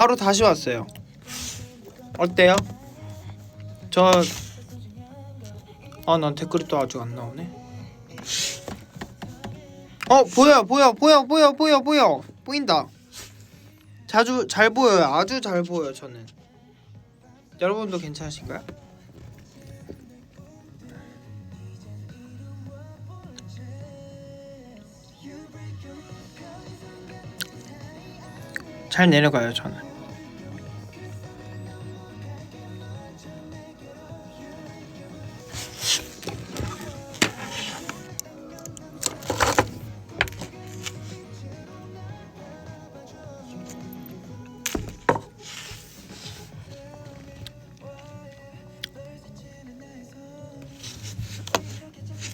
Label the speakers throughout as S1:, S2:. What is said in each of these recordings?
S1: 바로 다시 왔어요. 어때요? 난 댓글이 또 아직 안 나오네. 보여. 보인다. 자주 잘 보여요. 아주 잘 보여요. 저는. 여러분도 괜찮으신가요? 잘 내려가요. 저는.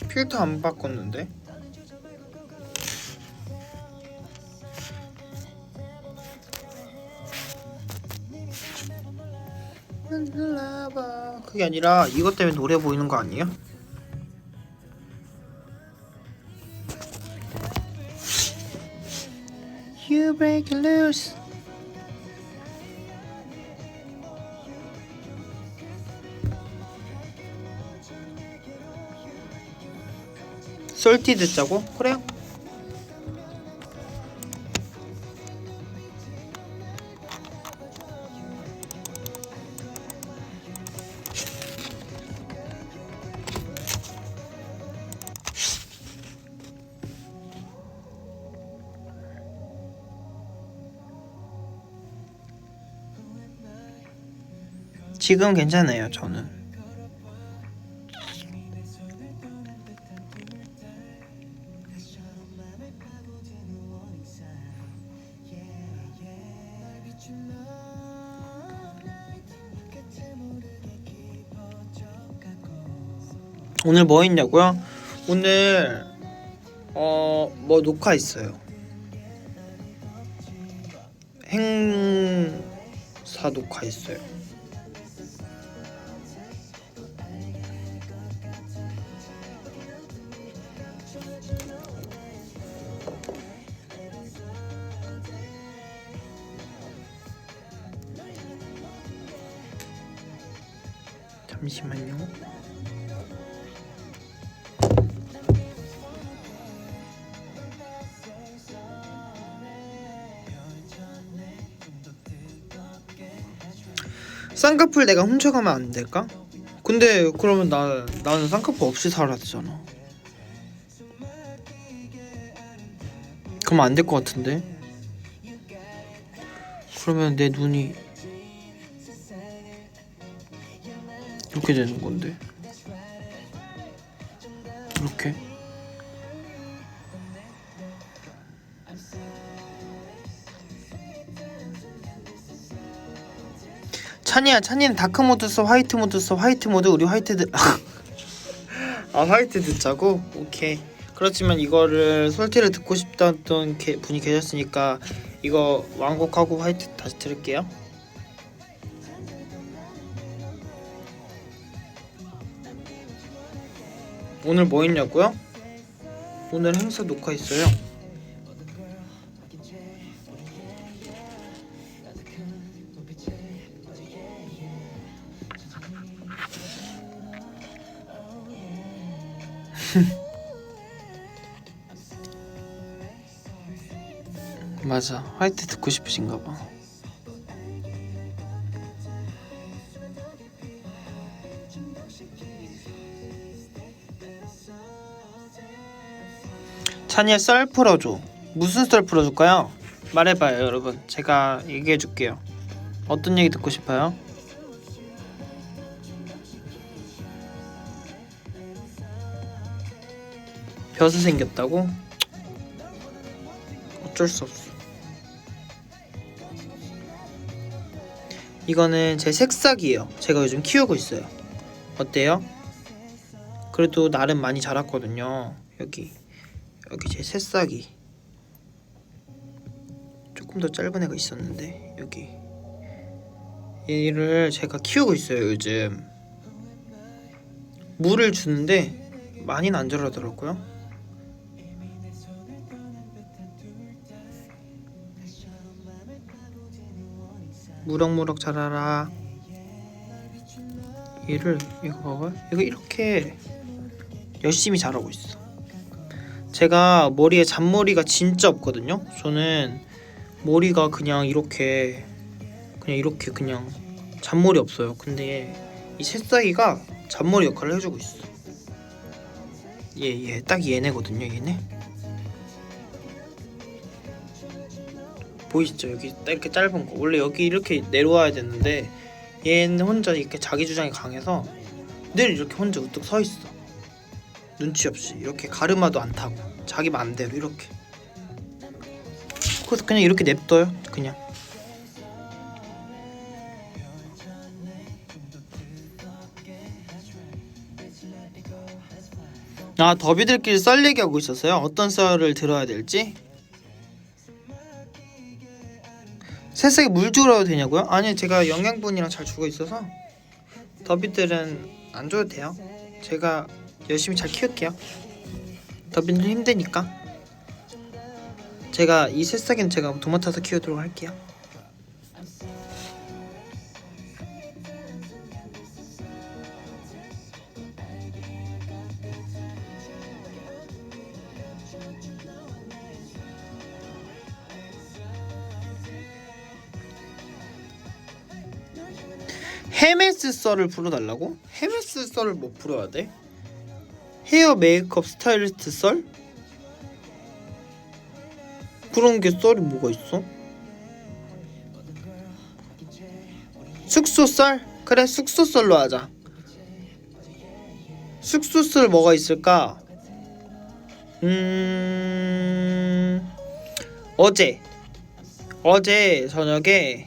S1: 필터 안 바꿨는데? 그게 아니라 이것 때문에 노래 보이는 거 아니에요? You break it loose. 솔티 듣자고? 그래요? 지금 괜찮아요. 저는. 오늘 뭐 했냐고요? 오늘 뭐 녹화 있어요. 행사 녹화 있어요. 잠시만요. 쌍꺼풀 내가 훔쳐가면 안 될까? 근데 그러면 나는 쌍꺼풀 없이 살아야 되잖아. 그럼 안 될 것 같은데? 그러면 내 눈이 이렇게 되는 건데. 이렇게. 찬이는 다크 모드 써, 화이트 모드 써. 화이트 모드. 우리 화이트 화이트 듣자고? 오케이. 그렇지만 이거를 솔티를 듣고 싶다던 분이 계셨으니까 이거 완곡하고 화이트 다시 들을게요. 오늘 뭐 했냐고요? 오늘 행사 녹화 있어요. 맞아. 화이트 듣고 싶으신가 봐. 찬이야 썰 풀어줘. 무슨 썰 풀어줄까요? 말해봐요 여러분. 제가 얘기해줄게요. 어떤 얘기 듣고 싶어요? 벼스 생겼다고? 어쩔 수 없어. 이거는 제 새싹이에요. 제가 요즘 키우고 있어요. 어때요? 그래도 나름 많이 자랐거든요. 여기 제 새싹이 조금 더 짧은 애가 있었는데 여기 얘를 제가 키우고 있어요. 요즘 물을 주는데 많이는 안 자라더라고요. 무럭무럭 자라라. 얘를 이거 봐봐요. 이거 이렇게 열심히 자라고 있어. 제가 머리에 잔머리가 진짜 없거든요. 저는 머리가 그냥 이렇게 그냥 잔머리 없어요. 근데 이 새싹이가 잔머리 역할을 해주고 있어. 얘 딱 얘네거든요. 얘네 보이시죠? 여기 딱 이렇게 짧은 거. 원래 여기 이렇게 내려와야 되는데 얘는 혼자 이렇게 자기 주장이 강해서 늘 이렇게 혼자 우뚝 서 있어. 눈치 없이 이렇게 가르마도 안 타고 자기 맘대로 이렇게. 그래서 그냥 이렇게 냅둬요. 그냥. 아, 더비들끼리 썰 얘기하고 있었어요. 어떤 썰을 들어야 될지. 새싹에 물 주러도 되냐고요? 아니, 제가 영양분이랑 잘 주고 있어서 더비들은 안 줘도 돼요. 제가 열심히 잘 키울게요. 더비는 힘드니까. 제가 이 새싹은 제가 도맡아서 키우도록 할게요. 헤메스 썰을 불러달라고? 헤메스 썰을 뭐 불러야 돼? 헤어 메이크업 스타일리스트 썰? 그런 게 썰이 뭐가 있어? 숙소 썰? 그래, 숙소 썰로 하자. 숙소 썰 뭐가 있을까? 어제 저녁에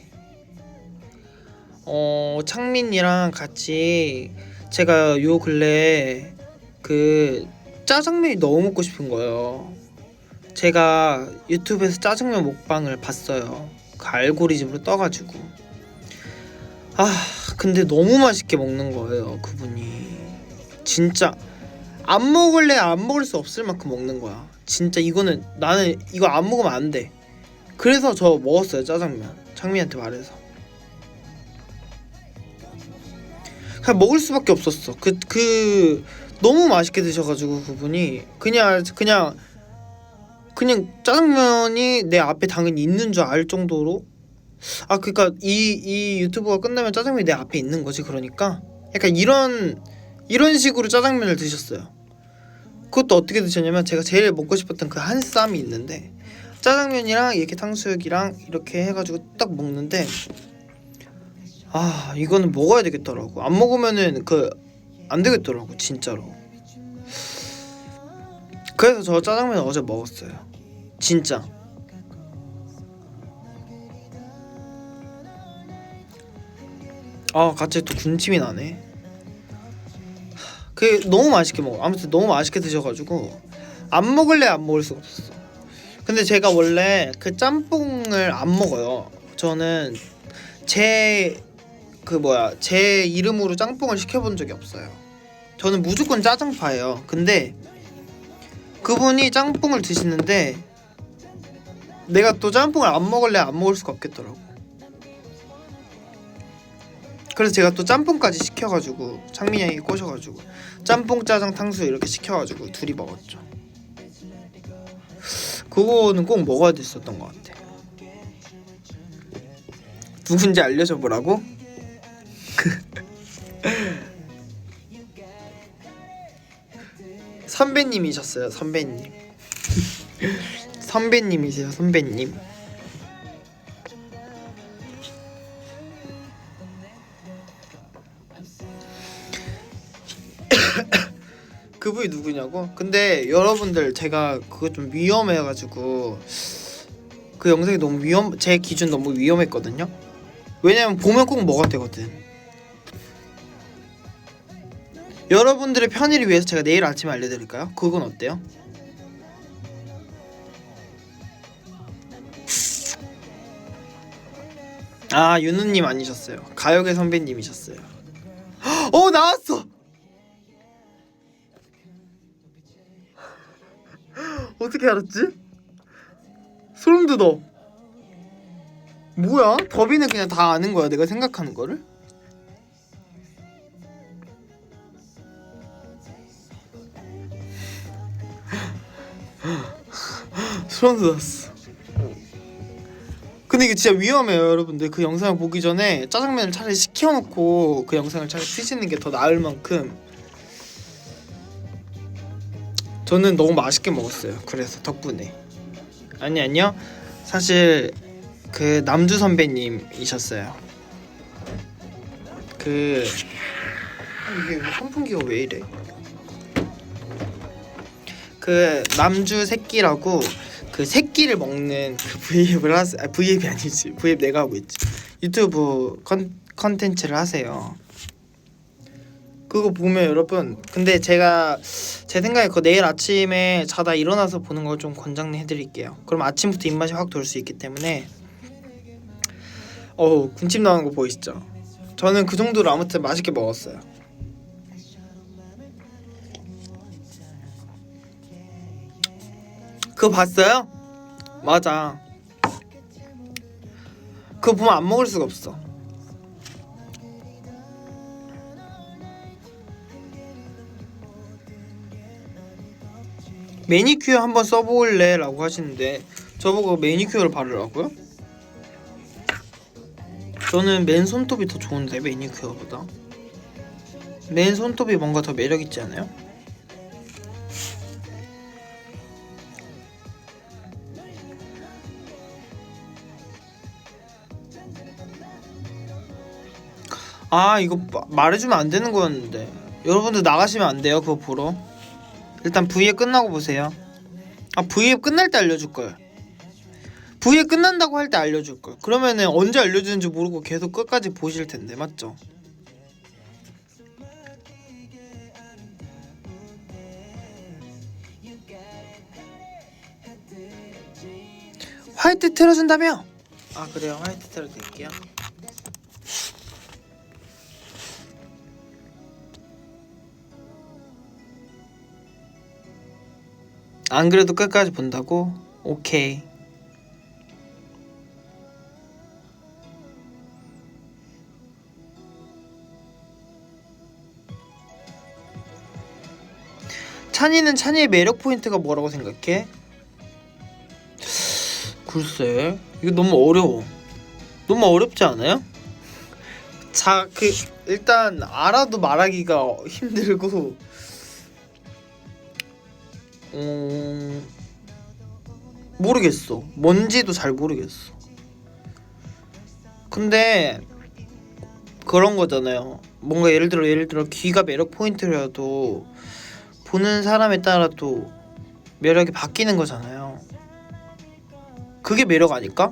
S1: 창민이랑 같이 제가 요 근래 그 짜장면이 너무 먹고 싶은 거예요. 제가 유튜브에서 짜장면 먹방을 봤어요. 그 알고리즘으로 떠가지고. 근데 너무 맛있게 먹는 거예요. 그분이 진짜 안 먹을래 안 먹을 수 없을 만큼 먹는 거야. 진짜 이거는 나는 이거 안 먹으면 안 돼. 그래서 저 먹었어요. 짜장면 창민한테 말해서. 그냥 먹을 수밖에 없었어. 너무 맛있게 드셔가지고 그분이 그냥 짜장면이 내 앞에 당연히 있는 줄 알 정도로. 그러니까 이 유튜브가 끝나면 짜장면이 내 앞에 있는 거지. 그러니까 약간 이런 식으로 짜장면을 드셨어요. 그것도 어떻게 드셨냐면 제가 제일 먹고 싶었던 그 한 쌈이 있는데 짜장면이랑 이렇게 탕수육이랑 이렇게 해가지고 딱 먹는데 이거는 먹어야 되겠더라고. 안 먹으면은 안 되겠더라고 진짜로. 그래서 저 짜장면 어제 먹었어요. 진짜. 갑자기 또 군침이 나네. 너무 맛있게 먹어. 아무튼 너무 맛있게 드셔가지고 안 먹을래 안 먹을 수가 없었어. 근데 제가 원래 그 짬뽕을 안 먹어요. 저는 제 이름으로 짬뽕을 시켜본 적이 없어요. 저는 무조건 짜장파예요. 근데 그분이 짬뽕을 드시는데 내가 또 짬뽕을 안 먹을래 안 먹을 수가 없겠더라고. 그래서 제가 또 짬뽕까지 시켜가지고 창민이 형이 꼬셔가지고 짬뽕 짜장 탕수육 이렇게 시켜가지고 둘이 먹었죠. 그거는 꼭 먹어야 됐었던 것 같아. 누군지 알려줘 보라고? 선배님이셨어요. 선배님. 선배님이세요. 선배님. 그분이 누구냐고? 근데 여러분들 제가 그거 좀 위험해가지고 그 영상이 너무 제 기준 너무 위험했거든요. 왜냐면 보면 꼭 뭐가 되거든. 여러분들의 편의를 위해서 제가 내일 아침에 알려드릴까요? 그건 어때요? 윤우님 아니셨어요. 가요계 선배님이셨어요. 나왔어! 어떻게 알았지? 소름 돋아. 뭐야? 법이는 그냥 다 아는 거야, 내가 생각하는 거를? 소름 돋았어. 근데 이게 진짜 위험해요, 여러분들. 그 영상을 보기 전에 짜장면을 차라리 시켜놓고 그 영상을 차라리 드시는 게 더 나을 만큼 저는 너무 맛있게 먹었어요. 그래서 덕분에. 아니요. 사실 그 남주 선배님이셨어요. 이게 선풍기가 왜 이래? 그 남주 새끼라고 그 새끼를 먹는 그 V앱을 하세요. V앱이 아니지. V앱 내가 하고 있지. 유튜브 컨텐츠를 하세요. 그거 보면 여러분, 근데 제가 제 생각에 그거 내일 아침에 자다 일어나서 보는 걸 좀 권장해드릴게요. 그럼 아침부터 입맛이 확 돌 수 있기 때문에. 군침 나는 거 보이시죠? 저는 그 정도로 아무튼 맛있게 먹었어요. 그거 봤어요? 맞아. 그거 보면 안 먹을 수가 없어. 매니큐어 한번 써볼래? 라고 하시는데 저보고 매니큐어를 바르라고요? 저는 맨 손톱이 더 좋은데, 매니큐어보다. 맨 손톱이 뭔가 더 매력있지 않아요? 이거 말해주면 안 되는 거였는데. 여러분들 나가시면 안 돼요, 그거 보러. 일단 V앱 끝나고 보세요. V앱 끝날 때 알려줄걸. V앱 끝난다고 할 때 알려줄걸. 그러면은 언제 알려주는지 모르고 계속 끝까지 보실 텐데, 맞죠? 화이트 틀어준다며? 그래요. 화이트 틀어드릴게요. 안 그래도 끝까지 본다고? 오케이. 찬이는 찬이의 매력 포인트가 뭐라고 생각해? 글쎄, 이거 너무 어려워. 너무 어렵지 않아요? 일단 알아도 말하기가 힘들고, 모르겠어. 뭔지도 잘 모르겠어. 근데 그런 거잖아요. 뭔가 예를 들어 귀가 매력 포인트라도 보는 사람에 따라 또 매력이 바뀌는 거잖아요. 그게 매력 아닐까?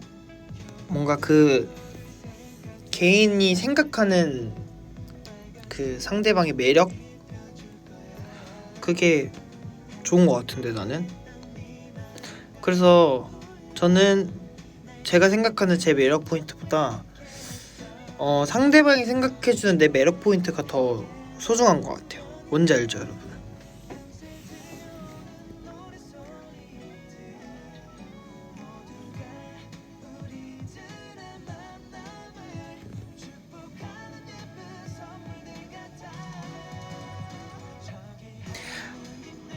S1: 뭔가 그 개인이 생각하는 그 상대방의 매력? 그게 좋은 것 같은데, 나는. 그래서 저는 제가 생각하는 제 매력 포인트보다 상대방이 생각해주는 내 매력 포인트가 더 소중한 것 같아요. 뭔지 알죠, 여러분?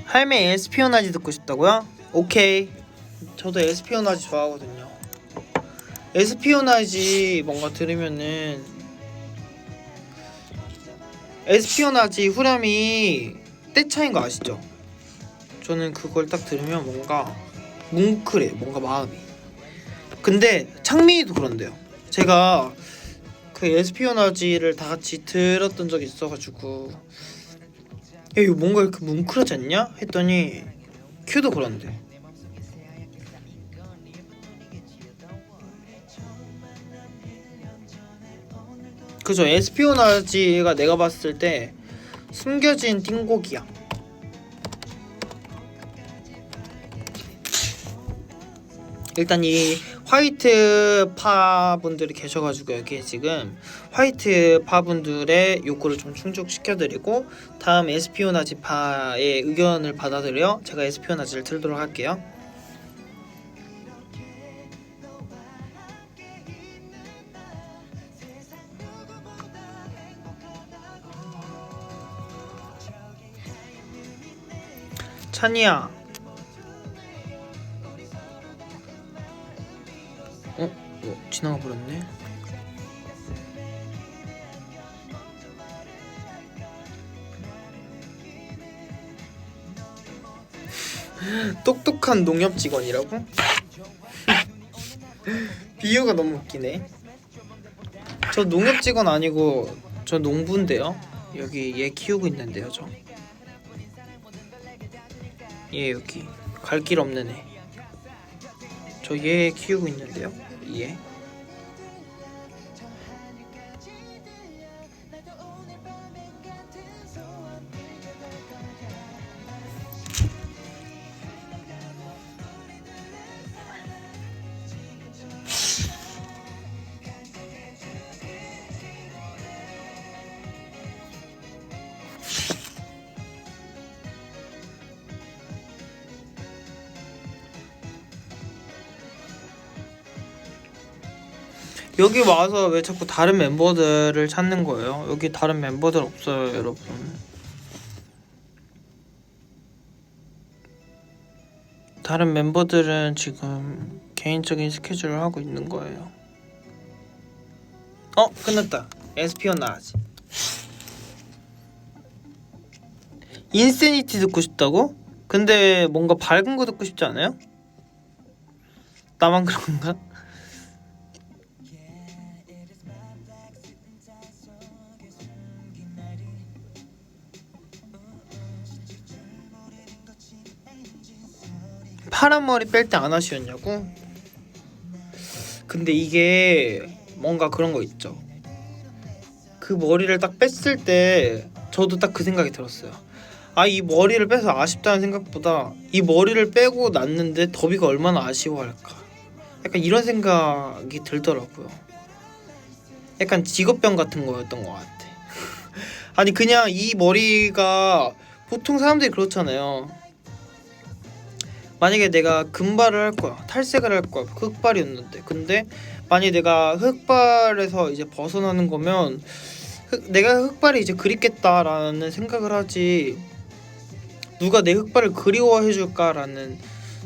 S1: 할매 에스피오나지 듣고 싶다고요? 오케이. 저도 에스피오나지 좋아하거든요. 에스피오나지 뭔가 들으면은 에스피오나지 후렴이 떼차인 거 아시죠? 저는 그걸 딱 들으면 뭔가 뭉클해, 뭔가 마음이. 근데 창민이도 그런데요. 제가 그 에스피오나지를 다 같이 들었던 적이 있어가지고 야, 이거 뭔가 이렇게 뭉클하지 않냐? 했더니 큐도 그런데. 그죠. 에스피오나지가 내가 봤을 때 숨겨진 띵곡이야. 일단 이 화이트 파 분들이 계셔가지고 여기에 지금 화이트 파 분들의 욕구를 좀 충족시켜드리고 다음 에스피오나지 파의 의견을 받아들여 제가 에스피오나지를 틀도록 할게요. 찬이야. 지나가 버렸네. 똑똑한 농협 직원이라고? 비유가 너무 웃기네. 저 농협 직원 아니고 저 농부인데요. 여기 얘 키우고 있는데요. 저 얘 여기 갈 길 없는 애. 저 얘 키우고 있는데요. 얘. 여기 와서 왜 자꾸 다른 멤버들을 찾는 거예요? 여기 다른 멤버들 없어요, 여러분. 다른 멤버들은 지금 개인적인 스케줄을 하고 있는 거예요. 끝났다. 에스피언 나가지. 인세니티 듣고 싶다고? 근데 뭔가 밝은 거 듣고 싶지 않아요? 나만 그런가? 파란 머리 뺄 때 안 아쉬웠냐고? 근데 이게 뭔가 그런 거 있죠. 그 머리를 딱 뺐을 때 저도 딱 그 생각이 들었어요. 이 머리를 빼서 아쉽다는 생각보다 이 머리를 빼고 났는데 더비가 얼마나 아쉬워할까. 약간 이런 생각이 들더라고요. 약간 직업병 같은 거였던 것 같아. 아니 그냥 이 머리가 보통 사람들이 그렇잖아요. 만약에 내가 금발을 할 거야, 탈색을 할 거야, 흑발이었는데 근데 만약에 내가 흑발에서 이제 벗어나는 거면 내가 흑발이 이제 그립겠다라는 생각을 하지 누가 내 흑발을 그리워해 줄까라는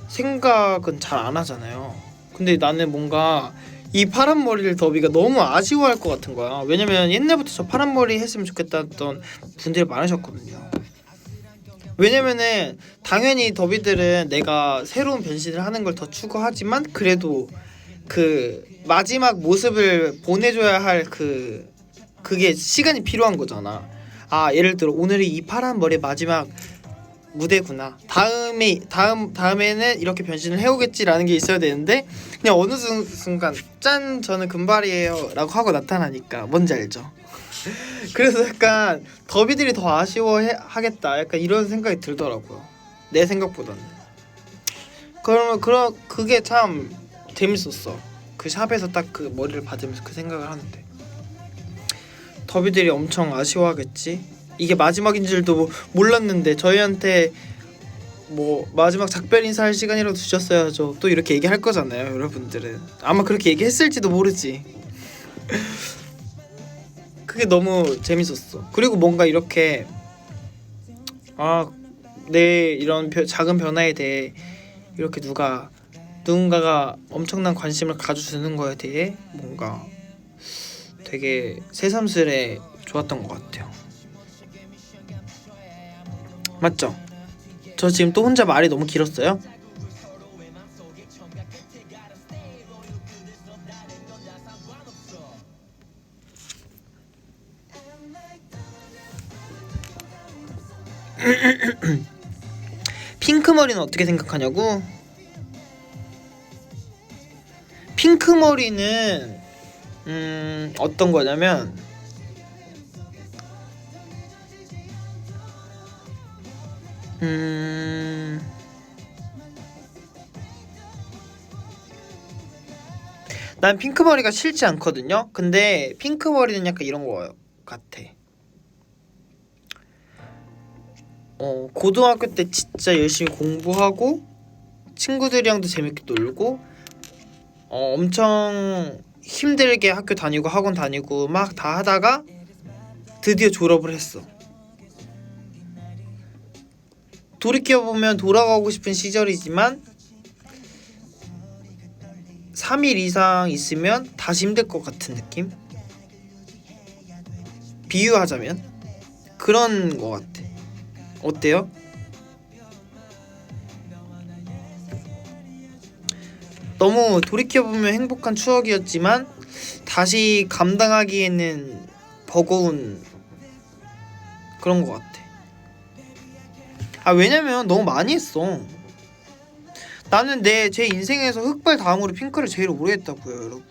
S1: 생각은 잘 안 하잖아요. 근데 나는 뭔가 이 파란 머리를 더비가 너무 아쉬워할 것 같은 거야. 왜냐면 옛날부터 저 파란 머리 했으면 좋겠다던 분들이 많으셨거든요. 왜냐면은 당연히 더비들은 내가 새로운 변신을 하는 걸 더 추구하지만 그래도 그 마지막 모습을 보내줘야 할 그게 시간이 필요한 거잖아. 예를 들어 오늘이 이 파란 머리의 마지막 무대구나. 다음에는 이렇게 변신을 해오겠지라는 게 있어야 되는데 그냥 어느 순간 짠 저는 금발이에요라고 하고 나타나니까 뭔지 알죠? 그래서 약간 더비들이 더 아쉬워하겠다 약간 이런 생각이 들더라고요. 내 생각보다는. 그러면 그게 참 재밌었어. 그 샵에서 딱 그 머리를 받으면서 그 생각을 하는데 더비들이 엄청 아쉬워하겠지. 이게 마지막인 줄도 몰랐는데 저희한테 뭐 마지막 작별 인사할 시간이라도 주셨어야죠. 또 이렇게 얘기할 거잖아요. 여러분들은 아마 그렇게 얘기했을지도 모르지. 그게 너무 재밌었어. 그리고 뭔가 이렇게 내 이런 작은 변화에 대해 이렇게 누군가가 엄청난 관심을 가져주는 거에 대해 뭔가 되게 새삼스레 좋았던 것 같아요. 맞죠? 저 지금 또 혼자 말이 너무 길었어요? 핑크머리는 어떻게 생각하냐고? 핑크머리는 어떤 거냐면 난 핑크머리가 싫지 않거든요. 근데 핑크머리는 약간 이런 거 같아. 고등학교 때 진짜 열심히 공부하고 친구들이랑도 재밌게 놀고 엄청 힘들게 학교 다니고 학원 다니고 막 다 하다가 드디어 졸업을 했어. 돌이켜보면 돌아가고 싶은 시절이지만 3일 이상 있으면 다시 힘들 것 같은 느낌? 비유하자면 그런 것 같아. 어때요? 너무 돌이켜보면 행복한 추억이었지만 다시 감당하기에는 버거운 그런 것 같아. 왜냐면 너무 많이 했어. 나는 제 인생에서 흑발 다음으로 핑크를 제일 오래 했다고요, 여러분.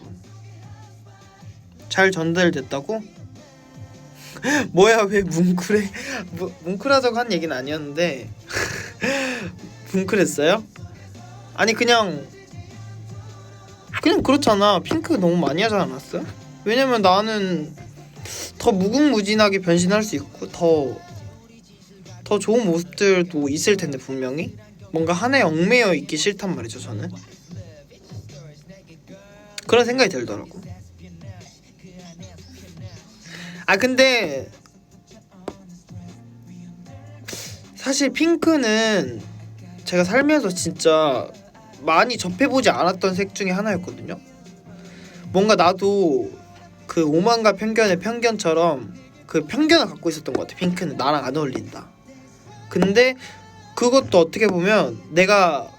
S1: 잘 전달됐다고? 뭐야, 왜 뭉클해? 뭉클하자고 한 얘기는 아니었는데 뭉클했어요? 아니 그냥 그렇잖아. 핑크 너무 많이 하지 않았어? 왜냐면 나는 더 무궁무진하게 변신할 수 있고 더 좋은 모습들도 있을 텐데 분명히 뭔가 하나에 얽매여 있기 싫단 말이죠. 저는 그런 생각이 들더라고. 근데 사실 핑크는 제가 살면서 진짜 많이 접해보지 않았던 색 중에 하나였거든요. 뭔가 나도 그 오만과 편견의 편견처럼 그 편견을 갖고 있었던 것 같아. 핑크는 나랑 안 어울린다. 근데 그것도 어떻게 보면 내가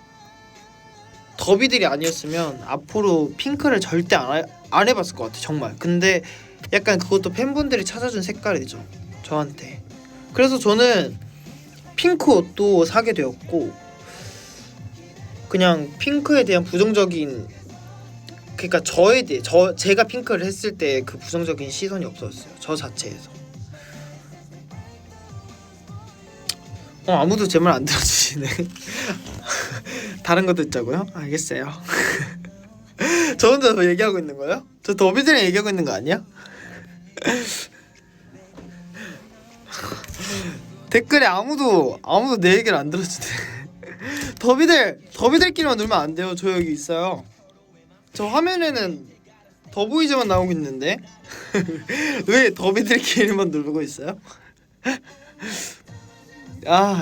S1: 더비들이 아니었으면 앞으로 핑크를 절대 안 해봤을 것 같아, 정말. 근데 약간 그것도 팬분들이 찾아준 색깔이죠, 저한테. 그래서 저는 핑크 옷도 사게 되었고, 그냥 핑크에 대한 부정적인, 그러니까 저에 대해 제가 핑크를 했을 때 그 부정적인 시선이 없었어요, 저 자체에서. 아무도 제 말 안 들어주시네. 다른 거 듣자고요? 알겠어요. 저 혼자 더 얘기하고 있는 거예요? 저 더비들이랑 얘기하고 있는 거 아니야? 댓글에 아무도 내 얘기를 안 들어주네. 더비들끼리만 놀면 안 돼요. 저 여기 있어요. 저 화면에는 더보이즈만 나오고 있는데 왜 더비들끼리만 놀고 있어요?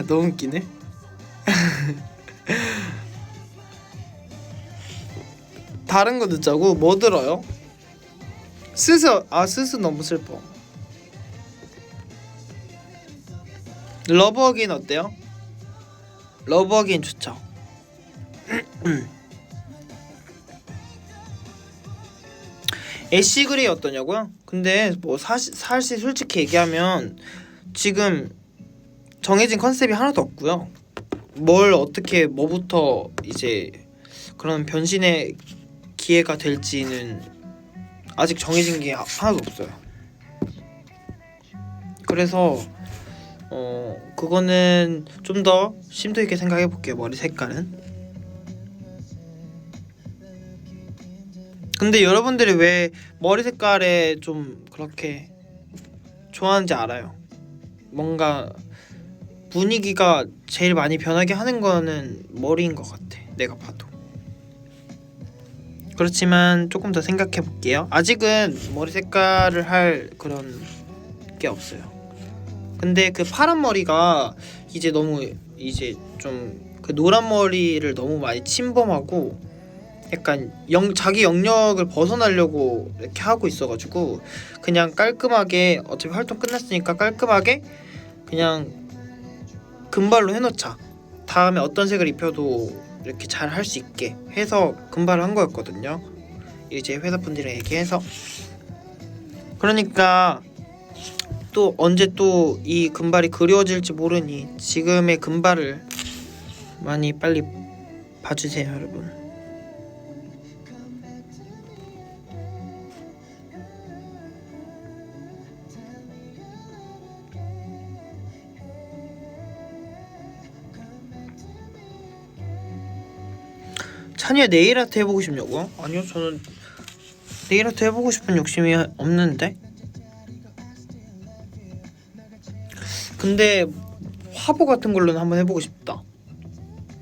S1: 너무 웃기네. 다른 거 듣자고? 뭐 들어요? 스스 너무 슬퍼. 러브 어게인 어때요? 러브 어게인 좋죠. 애쉬 그레이 어떠냐고요? 근데 뭐 사실 솔직히 얘기하면 지금 정해진 컨셉이 하나도 없고요. 뭘 어떻게 뭐부터 이제 그런 변신의 기회가 될지는 아직 정해진 게 하나도 없어요. 그래서 그거는 좀 더 심도 있게 생각해 볼게요. 머리 색깔은. 근데 여러분들이 왜 머리 색깔에 좀 그렇게 좋아하는지 알아요. 뭔가 분위기가 제일 많이 변하게 하는 거는 머리인 것 같아, 내가 봐도. 그렇지만 조금 더 생각해 볼게요. 아직은 머리 색깔을 할 그런 게 없어요. 근데 그 파란 머리가 이제 너무 이제 좀 그 노란 머리를 너무 많이 침범하고 약간 자기 영역을 벗어나려고 이렇게 하고 있어가지고 그냥 깔끔하게 어차피 활동 끝났으니까 깔끔하게 그냥 금발로 해놓자. 다음에 어떤 색을 입혀도 이렇게 잘 할 수 있게 해서 금발을 한 거였거든요. 이제 회사분들이랑 얘기해서. 그러니까 또 언제 또 이 금발이 그리워질지 모르니 지금의 금발을 많이 빨리 봐주세요, 여러분. 찬이야, 네일 아트 해보고 싶냐고요? 아니요, 저는 네일 아트 해보고 싶은 욕심이 없는데. 근데 화보 같은 걸로는 한번 해보고 싶다.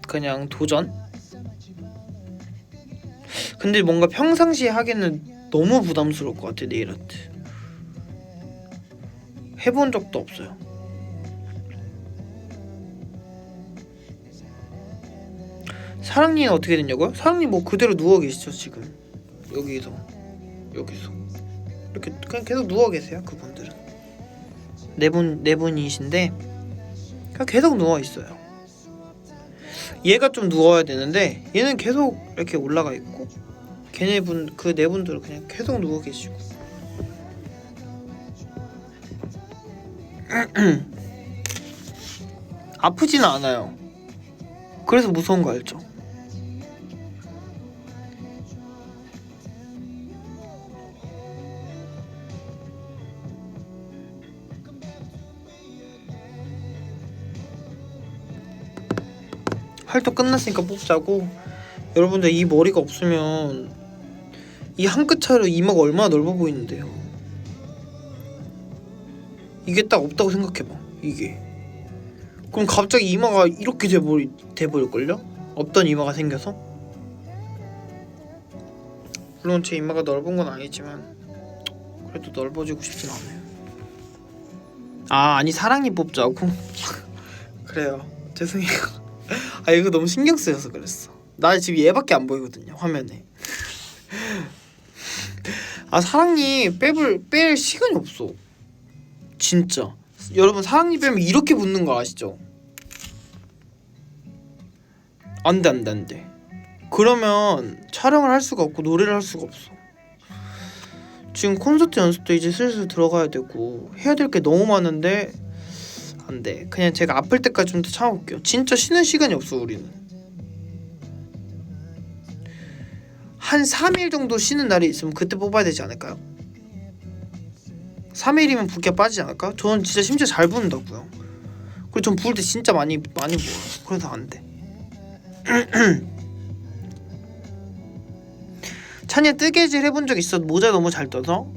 S1: 그냥 도전? 근데 뭔가 평상시에 하기는 너무 부담스러울 것 같아, 네일 아트. 해본 적도 없어요. 사랑니는 어떻게 됐냐고요? 사랑니 뭐 그대로 누워 계시죠 지금. 여기서 이렇게 그냥 계속 누워 계세요. 그분들은 네 분이신데 그냥 계속 누워 있어요. 얘가 좀 누워야 되는데 얘는 계속 이렇게 올라가 있고, 그 네 분들은 그냥 계속 누워 계시고. 아프지는 않아요. 그래서 무서운 거 알죠? 활동 끝났으니까 뽑자고. 여러분들 이 머리가 없으면 이 한 끗 차이로 이마가 얼마나 넓어 보이는데요. 이게 딱 없다고 생각해봐. 이게 그럼 갑자기 이마가 이렇게 돼버릴걸요? 없던 이마가 생겨서. 물론 제 이마가 넓은 건 아니지만 그래도 넓어지고 싶진 않아요. 아니 사랑니 뽑자고? 그래요, 죄송해요. 이거 너무 신경 쓰여서 그랬어. 나 지금 얘밖에 안 보이거든요 화면에. 사랑니 뺄 시간이 없어 진짜. 여러분 사랑니 빼면 이렇게 붙는 거 아시죠? 안돼. 그러면 촬영을 할 수가 없고 노래를 할 수가 없어. 지금 콘서트 연습도 이제 슬슬 들어가야 되고 해야 될 게 너무 많은데 안돼. 그냥 제가 아플 때까지 좀 더 참아볼게요. 진짜 쉬는 시간이 없어 우리는. 한 3일 정도 쉬는 날이 있으면 그때 뽑아야 되지 않을까요? 3일이면 붓기가 빠지지 않을까? 저는 진짜 심지어 잘 붓는다고요. 그리고 전 부을 때 진짜 많이 부어요. 그래서 안돼. 찬이야 뜨개질 해본 적 있어? 모자 너무 잘 떠서?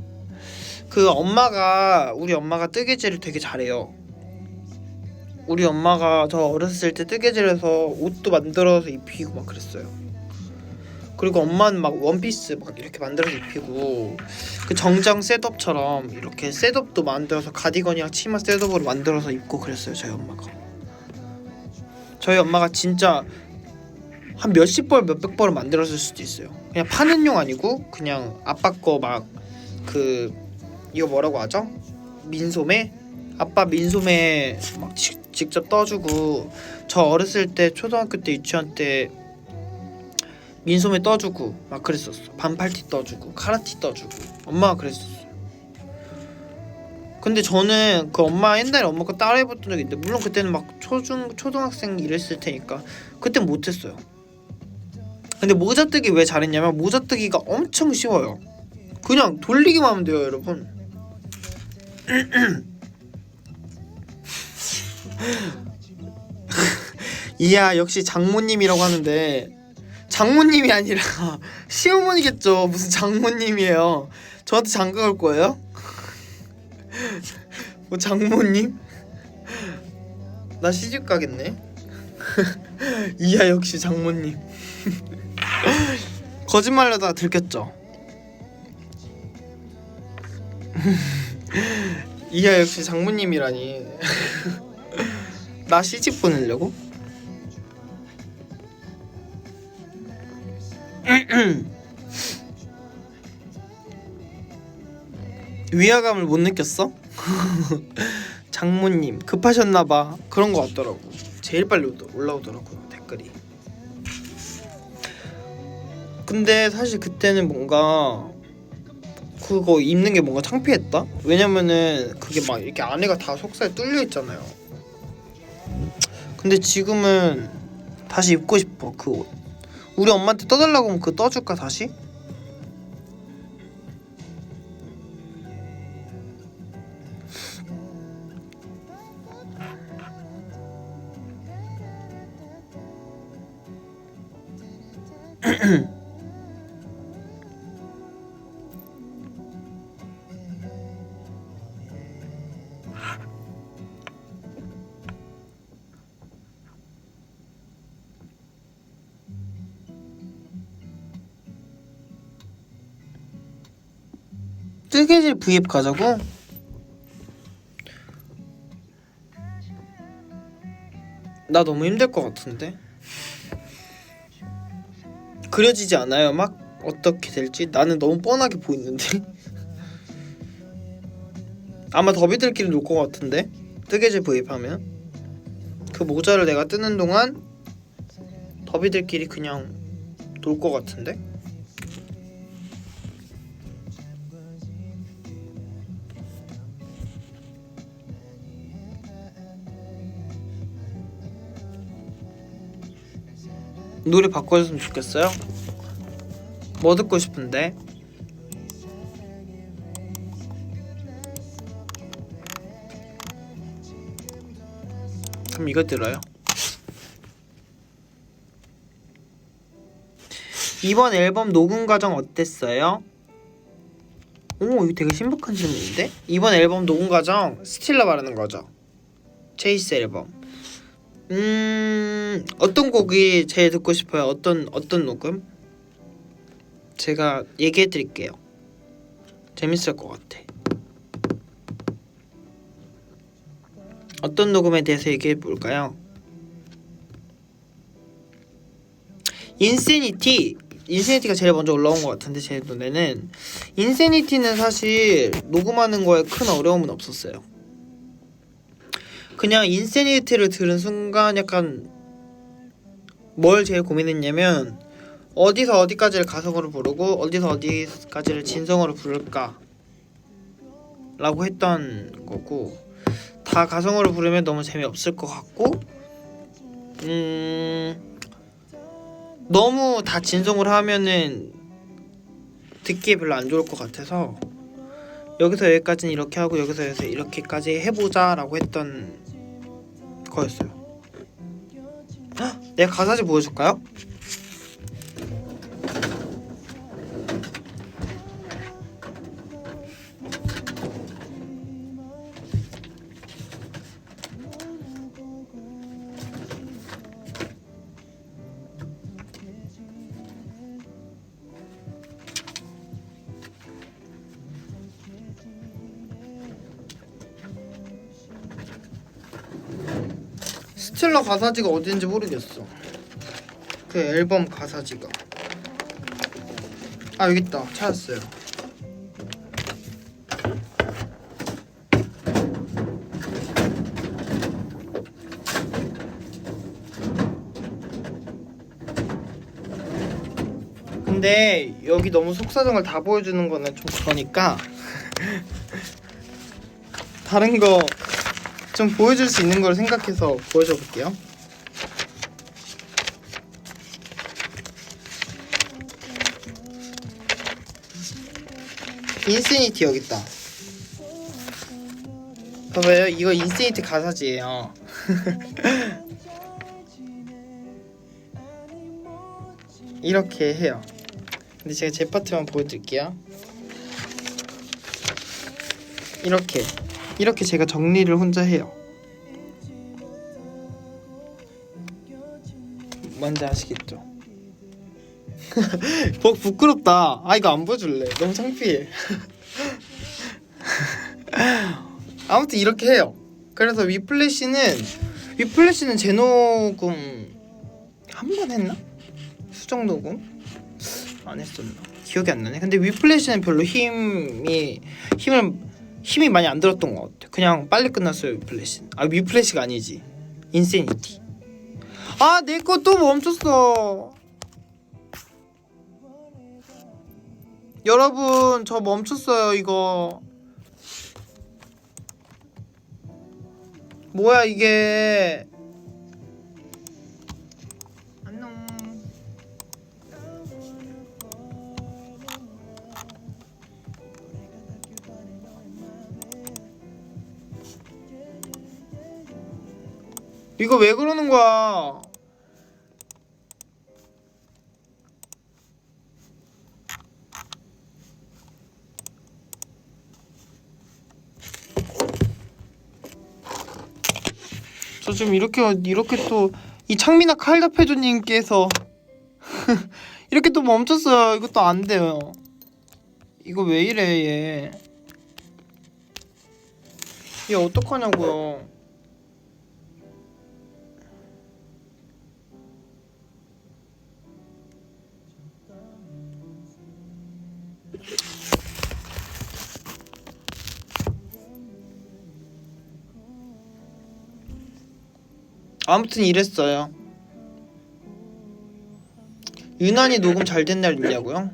S1: 우리 엄마가 뜨개질을 되게 잘해요. 우리 엄마가 저 어렸을 때 뜨개질해서 옷도 만들어서 입히고 막 그랬어요. 그리고 엄마는 막 원피스 막 이렇게 만들어서 입히고, 그 정장 셋업처럼 이렇게 셋업도 만들어서 가디건이랑 치마 셋업으로 만들어서 입고 그랬어요. 저희 엄마가 진짜 한 몇십 벌 몇백 벌을 만들었을 수도 있어요. 그냥 파는 용 아니고 그냥 아빠 거 막 이거 뭐라고 하죠? 민소매? 아빠 민소매 막 직접 떠주고, 저 어렸을 때 초등학교 때 유치원 때 민소매 떠주고 막 그랬었어. 반팔티 떠주고 카라티 떠주고 엄마가 그랬었어. 근데 저는 그 옛날에 엄마 거 따라해봤던 적이 있는데, 물론 그때는 막 초등학생 이랬을 테니까 그땐 못했어요. 근데 모자뜨기 왜 잘했냐면 모자뜨기가 엄청 쉬워요. 그냥 돌리기만 하면 돼요 여러분. 이야 역시 장모님이라고 하는데 장모님이 아니라 시어머니겠죠. 무슨 장모님이에요. 저한테 장가 갈 거예요? 뭐 장모님? 나 시집 가겠네. 이야 역시 장모님. 거짓말하다가 들켰죠. 이야 역시 장모님이라니. 나 시집 보내려고? 위화감을 못 느꼈어? 장모님 급하셨나봐. 그런 거 같더라고. 제일 빨리 올라오더라고요 댓글이. 근데 사실 그때는 뭔가 그거 입는 게 뭔가 창피했다? 왜냐면은 그게 막 이렇게 안에가 다 속살이 뚫려 있잖아요. 근데 지금은 다시 입고 싶어 그 옷. 우리 엄마한테 떠달라고 하면 그거 떠줄까 다시? 뜨개질 V앱 가자고? 나 너무 힘들 것 같은데? 그려지지 않아요? 막 어떻게 될지 나는 너무 뻔하게 보이는데. 아마 더비들끼리 놀 것 같은데 뜨개질 구입하면 그 모자를 내가 뜨는 동안 더비들끼리 그냥 놀 것 같은데. 노래 바꿔줬으면 좋겠어요? 뭐 듣고 싶은데? 그럼 이거 들어요. 이번 앨범 녹음 과정 어땠어요? 오, 이거 되게 신박한 질문인데? 이번 앨범 녹음 과정 스틸러 말하는 거죠? 체이스 앨범. 어떤 곡이 제일 듣고 싶어요? 어떤 녹음? 제가 얘기해 드릴게요. 재밌을 것 같아. 어떤 녹음에 대해서 얘기해 볼까요? 인세니티가 제일 먼저 올라온 것 같은데 제 눈에는 인세니티는 사실 녹음하는 거에 큰 어려움은 없었어요. 그냥 인세니티를 들은 순간 약간 뭘 제일 고민했냐면 어디서 어디까지를 가성으로 부르고 어디서 어디까지를 진성으로 부를까 라고 했던 거고, 다 가성으로 부르면 너무 재미없을 것 같고 너무 다 진성으로 하면은 듣기에 별로 안 좋을 것 같아서 여기서 여기까지는 이렇게 하고 여기서 여기서 이렇게까지 해보자 라고 했던 거였어요. 헉! 내가 가사지 보여줄까요? 스틸러 가사지가 어딘지 모르겠어. 그 앨범 가사지가. 아, 여기 있다. 찾았어요. 근데 여기 너무 속사정을 다 보여주는 거는 좀 그러니까 다른 거 좀 보여줄 수 있는 걸 생각해서 보여줘 볼게요. 인피니티 여기 있다. 봐봐요. 이거 인피니티 가사지예요. 이렇게 해요. 근데 제가 제 파트만 보여드릴게요. 이렇게 제가 정리를 혼자 해요. 뭔지 아시겠죠? 부끄럽다. 아, 이거 안 보여줄래. 너무 창피해. 아무튼 이렇게 해요. 그래서 위플래시는 재녹음 한 번 했나? 수정 녹음? 안 했었나? 기억이 안 나네. 근데 위플래시는 별로 힘이 많이 안 들었던 것 같아. 그냥 빨리 끝났어요. 위플래시는. 아, 위플래시가 아니지. 인세니티. 아, 내 거 또 멈췄어. 여러분, 저 멈췄어요. 이거 뭐야 이게. 안녕. 이거 왜 그러는 거야? 저 지금 이렇게 또 이 창민아 칼답해주님께서 이렇게 또 멈췄어요. 이것도 안 돼요. 이거 왜 이래 얘? 얘 어떡하냐고요? 아무튼 이랬어요. 유난히 녹음 잘 된 날 있냐고요?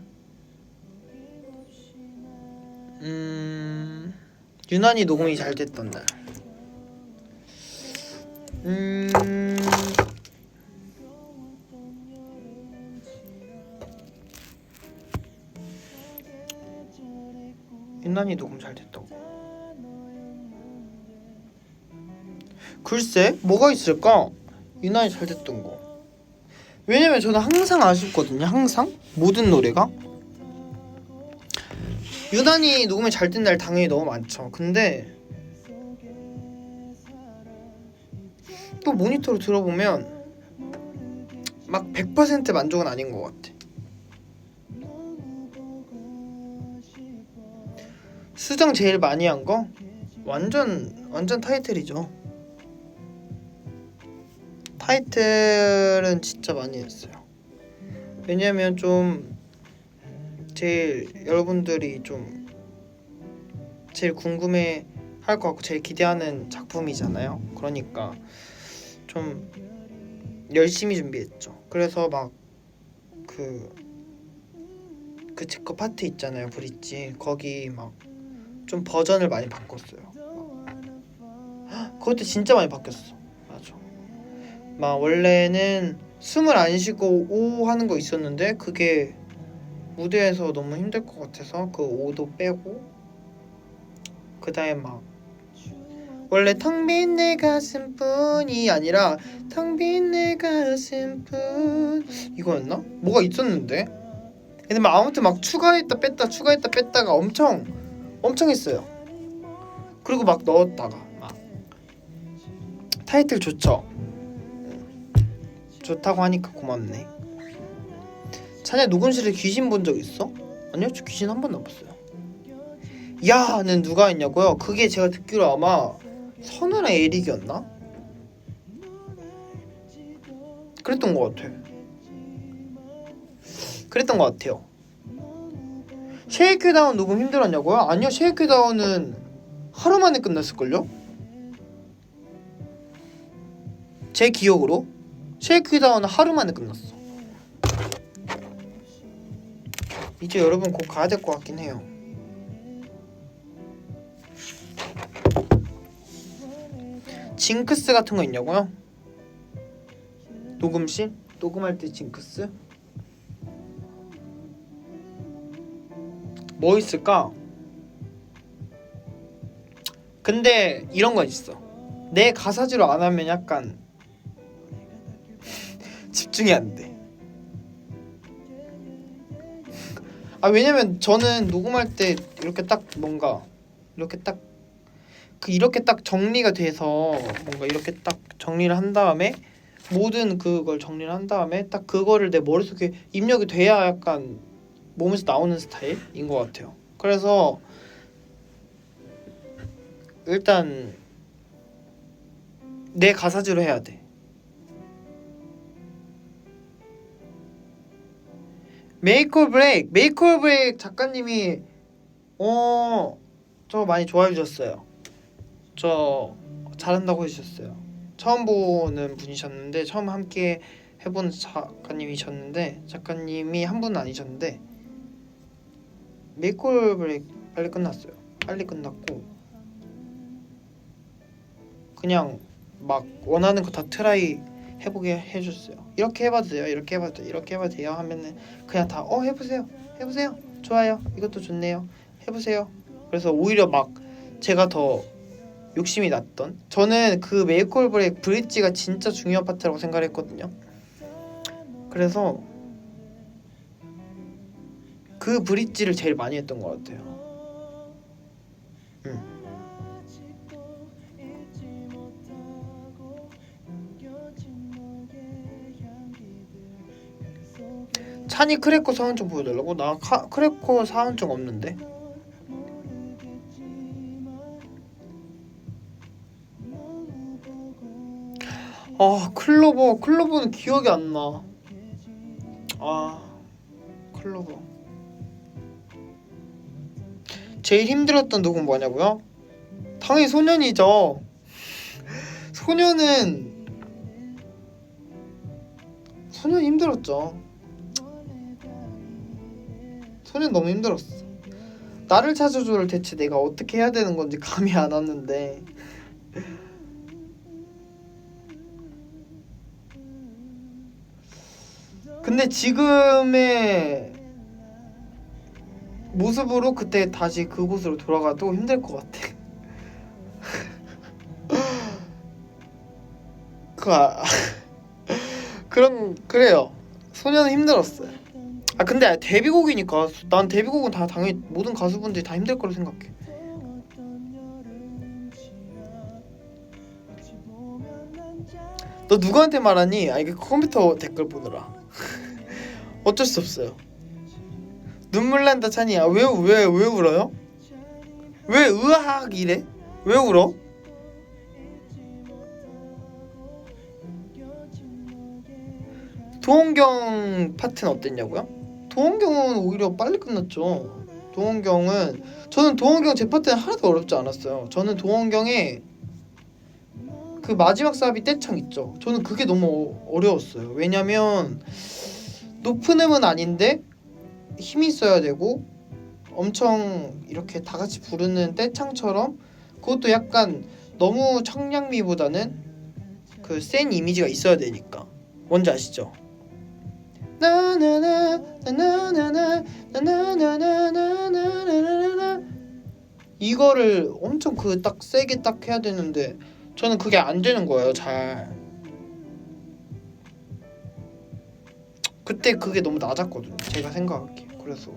S1: 유난히 녹음이 잘 됐던 날. 유난히 녹음 잘 됐다고. 글쎄 뭐가 있을까? 유난히 잘 됐던 거. 왜냐면 저는 항상 아쉽거든요. 항상 모든 노래가 유난히 녹음이 잘 된 날 당연히 너무 많죠. 근데 또 모니터로 들어보면 막 100% 만족은 아닌 것 같아. 수정 제일 많이 한 거? 완전 타이틀이죠. 타이틀은 진짜 많이 했어요. 왜냐면 좀 제일 여러분들이 좀 제일 궁금해 할 것 같고 제일 기대하는 작품이잖아요. 그러니까 좀 열심히 준비했죠. 그래서 막 그 제거 파트 있잖아요. 브릿지 거기 막 좀 버전을 많이 바꿨어요. 그것도 진짜 많이 바뀌었어. 맞아. 막 원래는 숨을 안 쉬고 오 하는 거 있었는데 그게 무대에서 너무 힘들 것 같아서 그 오도 빼고 그다음에 막 원래 텅 빈 내 가슴뿐이 아니라 텅 빈 내 가슴뿐 이거였나? 뭐가 있었는데? 근데 막 아무튼 막 추가했다 뺐다가 엄청 했어요. 그리고 막 넣었다가 막 타이틀 좋죠? 좋다고 하니까 고맙네. 자네 녹음실에 귀신 본 적 있어? 아니요, 저 귀신 한 번도 안 봤어요. 야는 누가 했냐고요? 그게 제가 듣기로 아마 선우랑 에릭이었나? 그랬던 것 같아요. 쉐이크다운 녹음 힘들었냐고요? 아니요, 쉐이크다운은 하루 만에 끝났을걸요? 제 기억으로 쉐이크다운은 하루 만에 끝났어. 이제 여러분 곧 가야 될 것 같긴 해요. 징크스 같은 거 있냐고요? 녹음실? 녹음할 때 징크스? 뭐 있을까? 근데 이런 건 있어. 내 가사지로 안 하면 약간 집중이 안 돼. 왜냐면 저는 녹음할 때 이렇게 딱 뭔가 이렇게 딱 정리가 돼서 뭔가 이렇게 딱 정리를 한 다음에 모든 그걸 정리를 한 다음에 딱 그거를 내 머릿속에 입력이 돼야 약간 몸에서 나오는 스타일인 것 같아요. 그래서 일단 내 가사지로 해야 돼. 메이크 올 브레이크 작가님이 저 많이 좋아해 주셨어요. 저 잘한다고 해주셨어요. 처음 보는 분이셨는데 처음 함께 해본 작가님이 한 분은 아니셨는데 메이크 올 브레이크 빨리 끝났어요. 빨리 끝났고 그냥 막 원하는 거 다 트라이 해보게 해줬어요. 이렇게 해봐도 돼요. 이렇게 해봐도 돼요 하면은 그냥 다 해보세요. 좋아요. 이것도 좋네요. 해보세요. 그래서 오히려 막 제가 더 욕심이 났던, 저는 그 메이크 올 브레이크 브릿지가 진짜 중요한 파트라고 생각을 했거든요. 그래서 그 브릿지를 제일 많이 했던 것 같아요. 찬이 크래커 사원증 보여달라고? 나 크래커 사원증 없는데. 클로버는 기억이 안 나. 클로버. 제일 힘들었던 녹음 뭐냐고요? 당연히 소년이죠. 소년은 소년 힘들었죠. 소년 너무 힘들었어. 나를 찾아줘를 대체 내가 어떻게 해야 되는 건지 감이 안 왔는데 근데 지금의 모습으로 그때 다시 그곳으로 돌아가도 힘들 것 같아. 그래요. 소년은 힘들었어요. 아 근데 데뷔곡이니까 난 데뷔곡은 다 당연히 모든 가수분들이 다 힘들 거라 생각해. 너 누구한테 말하니? 아 이게 컴퓨터 댓글 보느라 어쩔 수 없어요. 눈물 난다 찬이야. 왜 울어요? 왜 으악 이래? 왜 울어? 도원경 파트는 어땠냐고요? 도원경은 오히려 빨리 끝났죠. 저는 도원경 제 파트는 하나도 어렵지 않았어요. 저는 도원경의 그 마지막 사비 떼창 있죠. 저는 그게 너무 어려웠어요. 왜냐면 높은 음은 아닌데 힘이 있어야 되고 엄청 이렇게 다 같이 부르는 떼창처럼 그것도 약간 너무 청량미보다는 그 센 이미지가 있어야 되니까. 뭔지 아시죠? 이거를 엄청 그 딱 세게 딱 해야 되는데 저는 그게 안 되는 거예요. 잘 그때 그게 너무 낮았거든요. 제가 생각하기에. 그래서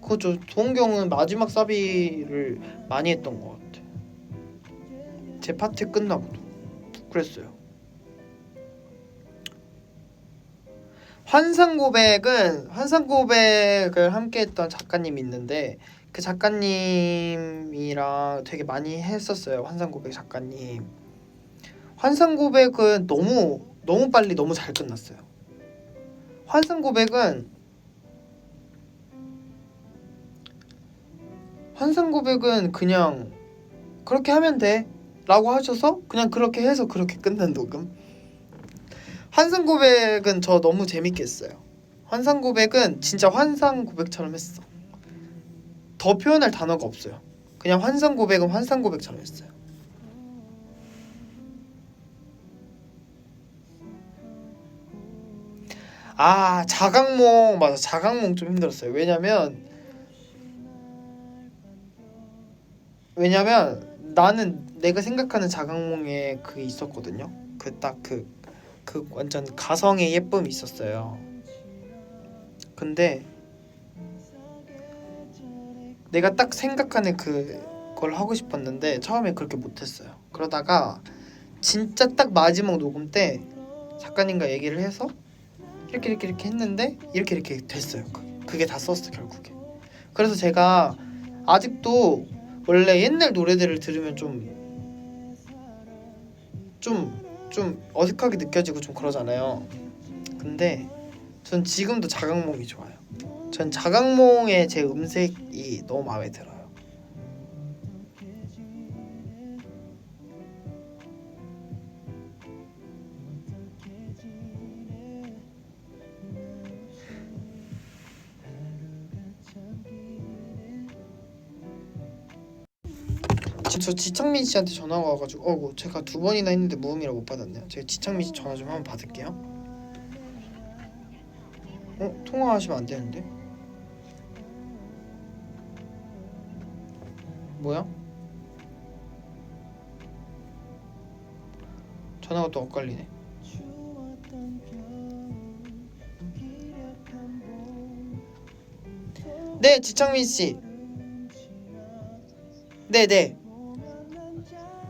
S1: 그거죠. 도원경은 마지막 사비를 많이 했던 것 같아. 제 파트 끝나고도 그랬어요. 환상고백을 함께했던 작가님이 있는데 그 작가님이랑 되게 많이 했었어요. 환상고백 작가님. 환상고백은 너무 빨리 너무 잘 끝났어요. 환상고백은 그냥 그렇게 하면 돼 라고 하셔서 그냥 그렇게 해서 그렇게 끝난 녹음. 환상고백은 저 너무 재밌게 했어요. 환상고백은 진짜 환상고백처럼 했어. 더 표현할 단어가 없어요. 그냥 환상고백은 환상고백처럼 했어요. 아 자각몽 맞아. 자각몽 좀 힘들었어요. 왜냐면 나는 내가 생각하는 자각몽에 그게 있었거든요. 그 완전 가성의 예쁨이 있었어요. 근데 내가 딱 생각하는 그걸 하고 싶었는데 처음에 그렇게 못했어요. 그러다가 진짜 딱 마지막 녹음 때 작가님과 얘기를 해서 이렇게 했는데 이렇게 됐어요. 그게 다 썼어 결국에. 그래서 제가 아직도 원래 옛날 노래들을 들으면 좀 어색하게 느껴지고 좀 그러잖아요. 근데 전 지금도 자각몽이 좋아요. 전 자각몽의 제 음색이 너무 마음에 들어요. 저 지창민 씨한테 전화가 와가지고 제가 2번이나 했는데 무음이라 못 받았네요. 제가 지창민 씨 전화 좀 한번 받을게요. 통화하시면 안 되는데? 뭐야? 전화가 또 엇갈리네. 네, 지창민 씨.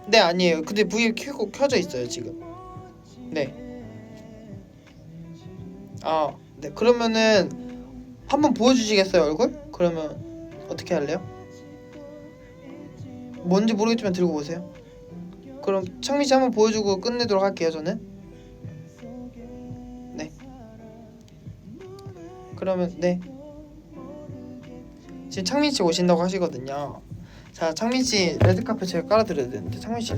S1: 네, 아니에요. 근데 V 켜져 있어요 지금. 네. 네. 그러면은 한번 보여주시겠어요 얼굴? 그러면 어떻게 할래요? 뭔지 모르겠지만 들고 오세요. 그럼 창민 씨 한번 보여주고 끝내도록 할게요 저는. 네. 그러면 네. 지금 창민 씨 오신다고 하시거든요. 자, 창민 씨 레드카펫 제가 깔아드려야 되는데 창민 씨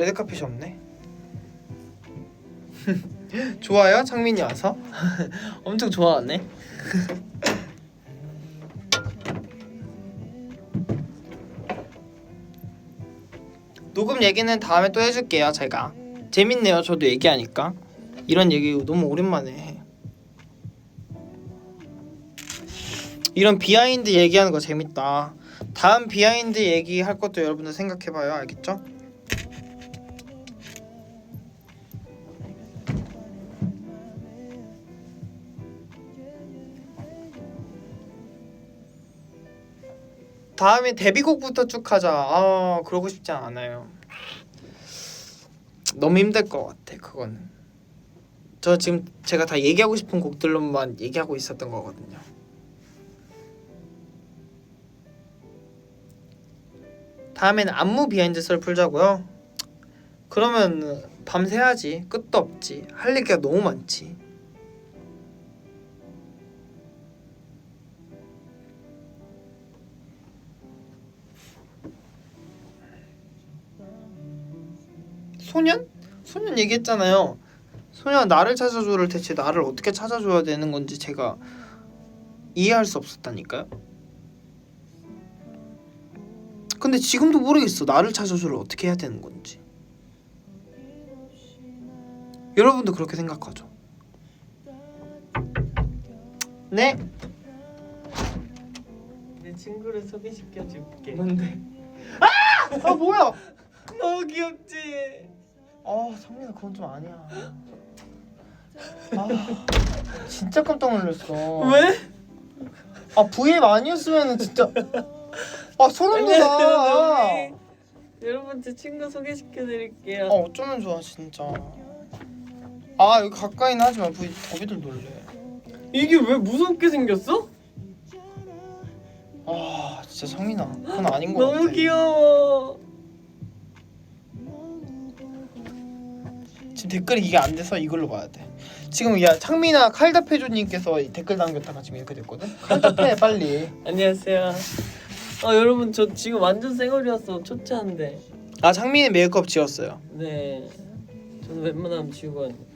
S1: 레드카펫이 없네. 좋아요? 창민이 와서? 엄청 좋아하네. 녹음 얘기는 다음에 또 해줄게요. 제가 재밌네요. 저도 얘기하니까 이런 얘기 너무 오랜만에 해. 이런 비하인드 얘기하는 거 재밌다. 다음 비하인드 얘기할 것도 여러분들 생각해봐요. 알겠죠? 다음에 데뷔곡부터 쭉 하자. 아, 그러고 싶지 않아요. 너무 힘들 것 같아. 그거는 저 지금 제가 다 얘기하고 싶은 곡들로만 얘기하고 있었던 거거든요. 다음에는 안무 비하인드 썰 풀자고요. 그러면 밤새야지. 끝도 없지. 할 얘기가 너무 많지. 소년? 소년 얘기했잖아요. 소년 나를 찾아줘를 대체 나를 어떻게 찾아줘야 되는 건지 제가 이해할 수 없었다니까요. 근데 지금도 모르겠어. 나를 찾아줘를 어떻게 해야 되는 건지. 여러분도 그렇게 생각하죠? 네?
S2: 내 친구를 소개시켜줄게.
S1: 뭔데? 아 뭐야?
S2: 너무 귀엽지?
S1: 아 상민아 그건 좀 아니야. 아 진짜 깜짝 놀랐어.
S2: 왜?
S1: 아 VM 아니었으면은 진짜 아 소름 돋아.
S2: 여러분 제 친구 소개시켜드릴게요.
S1: 아 어쩌면 좋아 진짜. 아 여기 가까이는 하지만 더비들 놀래.
S2: 이게 왜 무섭게 생겼어?
S1: 아 진짜 상민아 그건 아닌 것 같아.
S2: 너무 귀여워.
S1: 지금 댓글이 이게 안 돼서 이걸로 봐야 돼. 지금 야 창민아 칼답해줘님께서 댓글 남겼다가 지금 이렇게 됐거든. 칼답해 빨리.
S2: 안녕하세요. 여러분 저 지금 완전 쌩얼이었어. 초췌한데.
S1: 아 창민이 메이크업 지웠어요.
S2: 네. 저는 웬만하면 지우고 왔는데.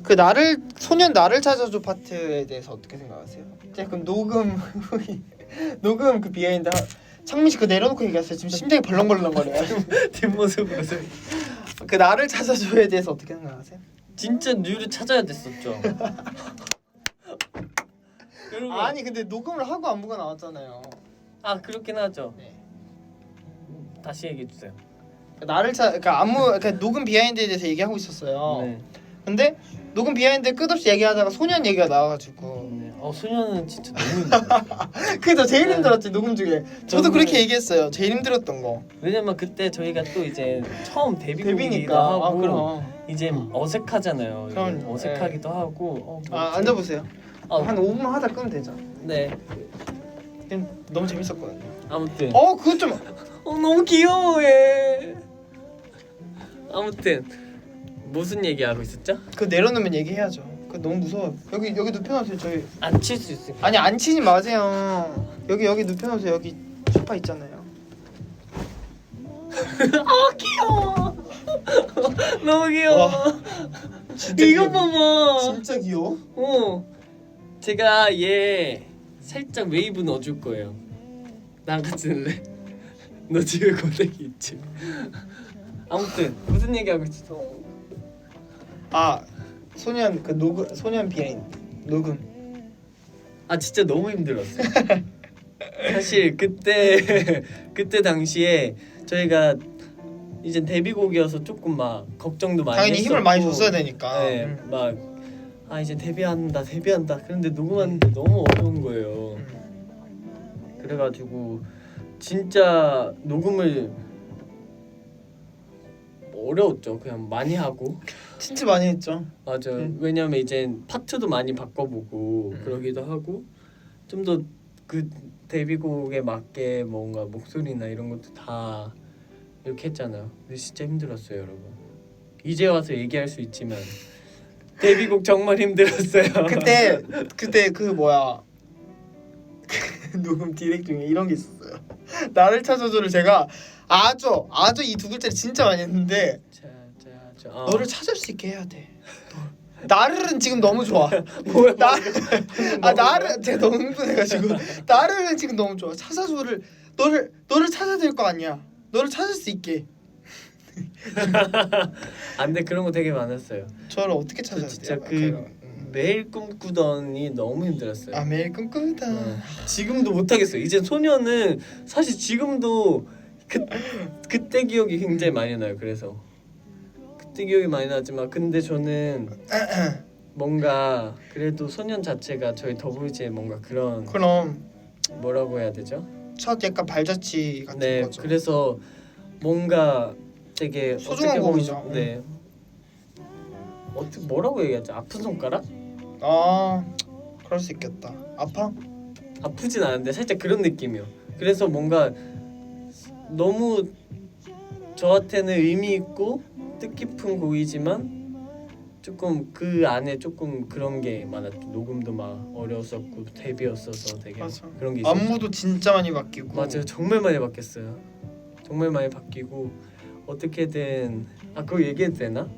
S1: 그 나를 소년 나를 찾아줘 파트에 대해서 어떻게 생각하세요? 그럼 녹음 후기 녹음 그 비하인드 창민 씨 그 내려놓고 얘기하세요. 지금 심장이 벌렁벌렁거려요.
S2: 뒷모습으로
S1: 그 나를 찾아줘에 대해서 어떻게 생각하세요?
S2: 진짜 뉴를 찾아야 됐었죠. 여러분.
S1: 아니 근데 녹음을 하고 안무가 나왔잖아요.
S2: 아 그렇긴 하죠.
S1: 네.
S2: 다시 얘기해 주세요.
S1: 그러니까 안무 그러니까 녹음 비하인드에 대해서 얘기하고 있었어요.
S2: 네.
S1: 근데 녹음 비하인드 끝없이 얘기하다가 소년 얘기가 나와가지고
S2: 네. 소년은 진짜 너무 힘들었어요.
S1: 그게 더 제일 힘들었지 녹음 중에. 저도
S2: 저는-
S1: 그렇게 얘기했어요. 제일 힘들었던 거.
S2: 왜냐면 그때 저희가 또 이제 처음 데뷔곡이기도
S1: 데뷔니까.
S2: 하고
S1: 아 그럼.
S2: 이제 어색하잖아요. 이제
S1: 그럼,
S2: 어색하기도 하고.
S1: 아 앉아보세요.
S2: 아,
S1: 한 5분 하다 끄면 되죠.
S2: 네.
S1: 너무 재밌었거든요.
S2: 아무튼.
S1: 그거 좀.
S2: 너무 귀여워 얘. 아무튼 무슨 얘기하고 있었죠?
S1: 그 내려놓으면 얘기해야죠. 그 너무 무서워. 여기 눕혀놓으세요. 저희.
S2: 안 칠 수 있으니까.
S1: 아니 안 치지 마세요. 여기 눕혀놓으세요. 여기 소파 있잖아요.
S2: 귀여워. 너무 귀여워.
S1: 와, 진짜
S2: 이거
S1: 귀여워.
S2: 봐봐.
S1: 진짜 귀여워.
S2: 제가 얘 살짝 웨이브 넣어줄 거예요. 나같을래? 너 집에 고데기 있지? 아무튼 무슨 얘기하고 있어?
S1: 아 소년 그 녹음 소년 비하인드 녹음.
S2: 아 진짜 너무 힘들었어. 사실 그때 당시에 저희가 이제 데뷔곡이어서 조금 막 걱정도 많이
S1: 당연히
S2: 했었고,
S1: 힘을 많이 줬어야 되니까.
S2: 네, 막 이제 데뷔한다. 그런데 녹음하는데 너무 어려운 거예요. 그래가지고 진짜 녹음을 어려웠죠. 그냥 많이 하고.
S1: 진짜 많이 했죠.
S2: 맞아요. 왜냐면 이제 파트도 많이 바꿔보고 그러기도 하고 좀 더 그 데뷔곡에 맞게 뭔가 목소리나 이런 것도 다 이렇게 했잖아요. 근데 진짜 힘들었어요, 여러분. 이제 와서 얘기할 수 있지만 데뷔곡 정말 힘들었어요.
S1: 그때 그 뭐야 녹음 디렉 중에 이런 게 있었어요. 나를 찾아줘를 제가 아주 이 두 글자를 진짜 많이 했는데 너를 찾을 수 있게 해야 돼. 나를은 지금 너무 좋아.
S2: 뭐야?
S1: 나를 제가 너무 흥분해가지고 나를은 지금 너무 좋아. 찾아줘를 너를 찾아야 될 거 아니야. 너를 찾을 수 있게.
S2: 안돼 그런 거 되게 많았어요.
S1: 저를 어떻게 찾아야
S2: 진짜
S1: 돼요?
S2: 매일 꿈꾸더니 너무 힘들었어요.
S1: 아 매일 꿈꾸다.
S2: 지금도 못 하겠어요. 이제 소녀는 사실 지금도 그때 기억이 굉장히 많이 나요. 그래서 그때 기억이 많이 나지만 근데 저는 뭔가 그래도 소년 자체가 저희 더보이즈의 뭔가 그런
S1: 그럼
S2: 뭐라고 해야 되죠?
S1: 첫 약간 발자취 같은
S2: 네,
S1: 거죠.
S2: 그래서 뭔가 되게
S1: 소중한
S2: 어떻게 보면
S1: 곡이죠.
S2: 네. 어떻게 뭐라고 얘기하지? 아픈 손가락?
S1: 아 그럴 수 있겠다. 아파?
S2: 아프진 않은데 살짝 그런 느낌이요. 그래서 뭔가 너무 저한테는 의미 있고 뜻깊은 곡이지만 조금 그 안에 조금 그런 게 많았죠. 녹음도 막 어려웠었고 데뷔였어서 되게
S1: 맞아.
S2: 그런 게 있었죠.
S1: 안무도 진짜 많이 바뀌고.
S2: 맞아요. 정말 많이 바뀌었어요. 정말 많이 바뀌고 어떻게든 그거 얘기해도 되나?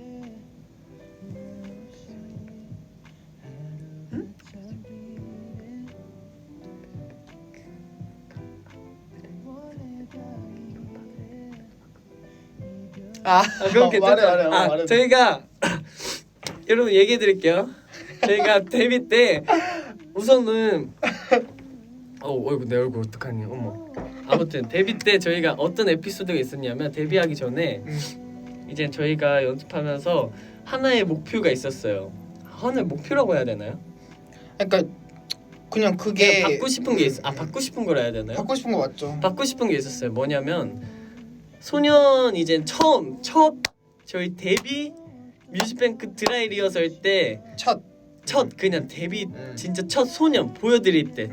S2: 그럼 괜찮죠?
S1: 말해.
S2: 저희가 여러분 얘기해 드릴게요. 저희가 데뷔 때 우선은 어이구 내 얼굴 어떡하니 어머. 아무튼 데뷔 때 저희가 어떤 에피소드가 있었냐면 데뷔하기 전에 이제 저희가 연습하면서 하나의 목표가 있었어요. 하나의 목표라고 해야 되나요?
S1: 그러니까 그냥 그게
S2: 받고 싶은 게 있어. 받고 싶은 거라 해야 되나요?
S1: 받고 싶은 거 맞죠?
S2: 받고 싶은 게 있었어요. 뭐냐면 소년 이제 첫 저희 데뷔 뮤직뱅크 드라이 리허설 때 첫 그냥 데뷔 진짜 첫 소년 보여드릴 때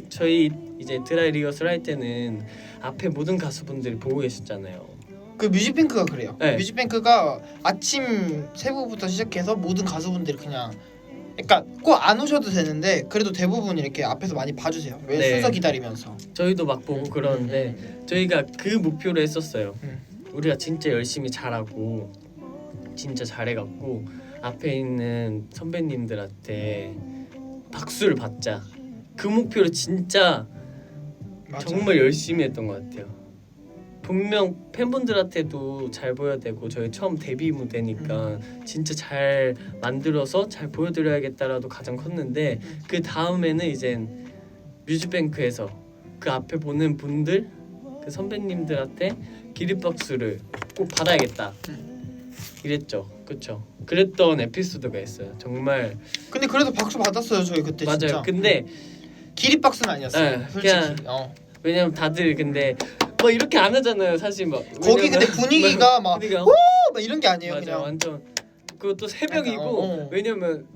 S2: 저희 이제 드라이 리허설 할 때는 앞에 모든 가수분들이 보고 계셨잖아요.
S1: 그 뮤직뱅크가 그래요.
S2: 네.
S1: 뮤직뱅크가 아침 새부부터 시작해서 모든 가수분들이 그냥 그러니까 꼭 안 오셔도 되는데 그래도 대부분 이렇게 앞에서 많이 봐주세요. 왜
S2: 네.
S1: 순서 기다리면서.
S2: 저희도 막 보고 그러는데 저희가 그 목표를 했었어요. 우리가 진짜 열심히 잘하고 진짜 잘해갖고 앞에 있는 선배님들한테 박수를 받자. 그 목표를 진짜
S1: 맞아.
S2: 정말 열심히 했던 것 같아요. 분명 팬분들한테도 잘 보여야 되고 저희 처음 데뷔 무대니까 진짜 잘 만들어서 잘 보여드려야겠다라도 가장 컸는데 그 다음에는 이젠 뮤직뱅크에서 그 앞에 보는 분들 그 선배님들한테 기립박수를 꼭 받아야겠다 이랬죠. 그쵸? 그랬던 에피소드가 있어요. 정말
S1: 근데 그래도 박수 받았어요 저희 그때
S2: 맞아요.
S1: 진짜.
S2: 근데
S1: 기립박수는 아니었어요.
S2: 네,
S1: 솔직히.
S2: 그냥 왜냐면 다들 근데 뭐 이렇게 안 하잖아요. 사실 막
S1: 거기 근데 분위기가 막
S2: 분위기가
S1: 오! 막 이런 게 아니에요.
S2: 맞아
S1: 그냥.
S2: 완전 그것도 새벽이고
S1: 약간,
S2: 왜냐면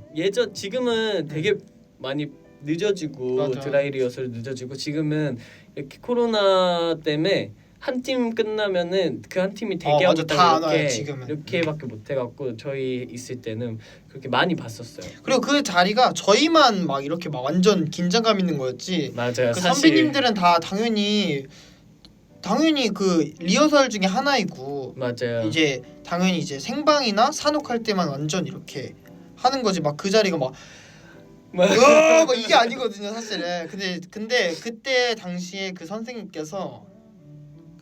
S2: 지금은 되게 많이 늦어지고
S1: 맞아.
S2: 드라이 리허설 늦어지고 지금은 이렇게 코로나 때문에 한 팀 끝나면은 그 한 팀이 대기하고
S1: 맞아. 다 안
S2: 있다가
S1: 와요,
S2: 이렇게
S1: 지금은.
S2: 이렇게밖에 못 해갖고 저희 있을 때는 그렇게 많이 봤었어요.
S1: 그리고 그 자리가 저희만 막 이렇게 막 완전 긴장감 있는 거였지.
S2: 맞아요.
S1: 그
S2: 사실
S1: 선배님들은 다 당연히 그 리허설 중에 하나이고
S2: 맞아요.
S1: 이제 당연히 이제 생방이나 산옥할 때만 완전 이렇게 하는 거지. 막 그 자리가 막 막 이게 아니거든요 사실은. 근데 그때 당시에 그 선생님께서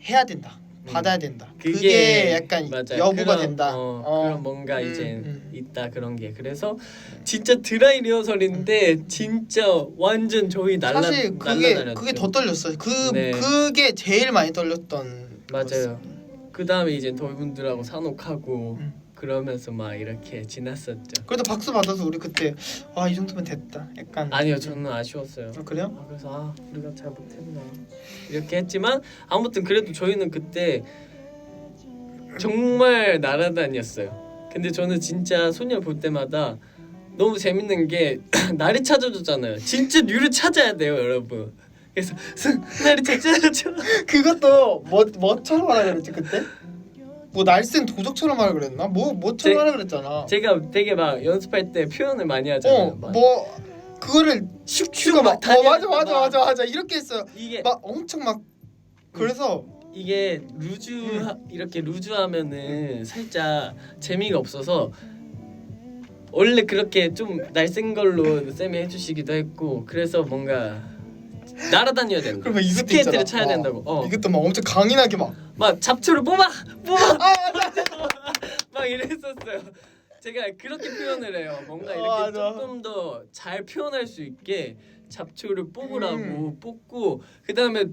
S1: 해야 된다, 받아야 된다. 그게 약간
S2: 맞아요.
S1: 여부가
S2: 그런,
S1: 된다.
S2: 그런 뭔가 이제 있다 그런 게. 그래서 진짜 드라이 리허설인데 진짜 완전 저희
S1: 사실 그게 더 떨렸어요.
S2: 네.
S1: 그게 제일 많이 떨렸던.
S2: 맞아요.
S1: 거였어요.
S2: 그 다음에 이제 더분들하고 산옥하고 그러면서 막 이렇게 지났었죠.
S1: 그래도 박수 받아서 우리 그때 이 정도면 됐다. 약간.
S2: 아니요, 저는 아쉬웠어요.
S1: 그래요?
S2: 그래서 우리가 잘 못했나 이렇게 했지만 아무튼 그래도 저희는 그때 정말 날아다녔어요. 근데 저는 진짜 소녀 볼 때마다 너무 재밌는 게 나를 찾아줬잖아요. 진짜 류를 찾아야 돼요, 여러분. 그래서 나를 찾아줘.
S1: 그것도 뭐처럼 하라 그랬지 그때? 뭐 날쌘 도적처럼 하라 그랬나? 뭐처럼 하라 그랬잖아.
S2: 제가 되게 막 연습할 때 표현을 많이 하잖아요.
S1: 그거를 슉 막 맞아 이렇게 했어요.
S2: 이게
S1: 막 엄청 막 그래서
S2: 이게 이렇게 루즈하면은 살짝 재미가 없어서 원래 그렇게 좀 날쌘 걸로 쌤이 해주시기도 했고 그래서 뭔가 날아다녀야 된다.
S1: 그러면 이것도
S2: 스케이트를
S1: 있잖아.
S2: 쳐야 된다고.
S1: 이것도 막 엄청 강인하게
S2: 막 잡초를 뽑아
S1: 아 맞아
S2: 막 이랬었어요. 제가 그렇게 표현을 해요. 뭔가 이렇게
S1: 맞아.
S2: 조금 더 잘 표현할 수 있게 잡초를 뽑으라고 뽑고 그 다음에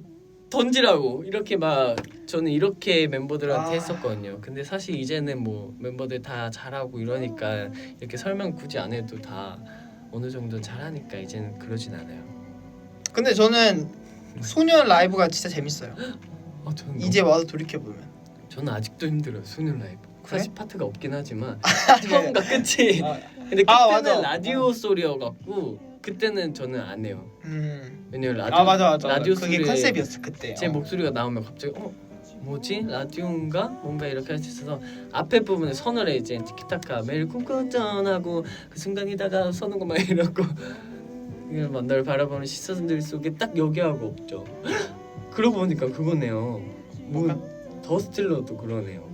S2: 던지라고 이렇게 막 저는 이렇게 멤버들한테 했었거든요. 근데 사실 이제는 뭐 멤버들 다 잘하고 이러니까 이렇게 설명 굳이 안 해도 다 어느 정도 잘하니까 이제는 그러진 않아요.
S1: 근데 저는 소년 라이브가 진짜 재밌어요.
S2: 저는
S1: 이제 와서 돌이켜보면
S2: 저는 아직도 힘들어요. 소년 라이브.
S1: 그래?
S2: 사실 파트가 없긴 하지만 처음과 끝이 근데 그때는
S1: 맞아.
S2: 라디오 소리여갖고 그때는 저는 안 해요. 왜냐면
S1: 맞아
S2: 라디오
S1: 그게
S2: 소리에
S1: 컨셉이었어 그때.
S2: 제 목소리가 나오면 갑자기 뭐지? 라디오인가? 뭔가 이렇게 할 수 있어서 앞에 부분에 선을 이제 티키타카 매일 꿈꾸던 하고 그 순간이다가 서는 것만 이러고 이걸 널 바라보는 시선들 속에 딱 여기 하고 없죠. 그러고 보니까 그거네요. 뭐 더스틸러도 그러네요.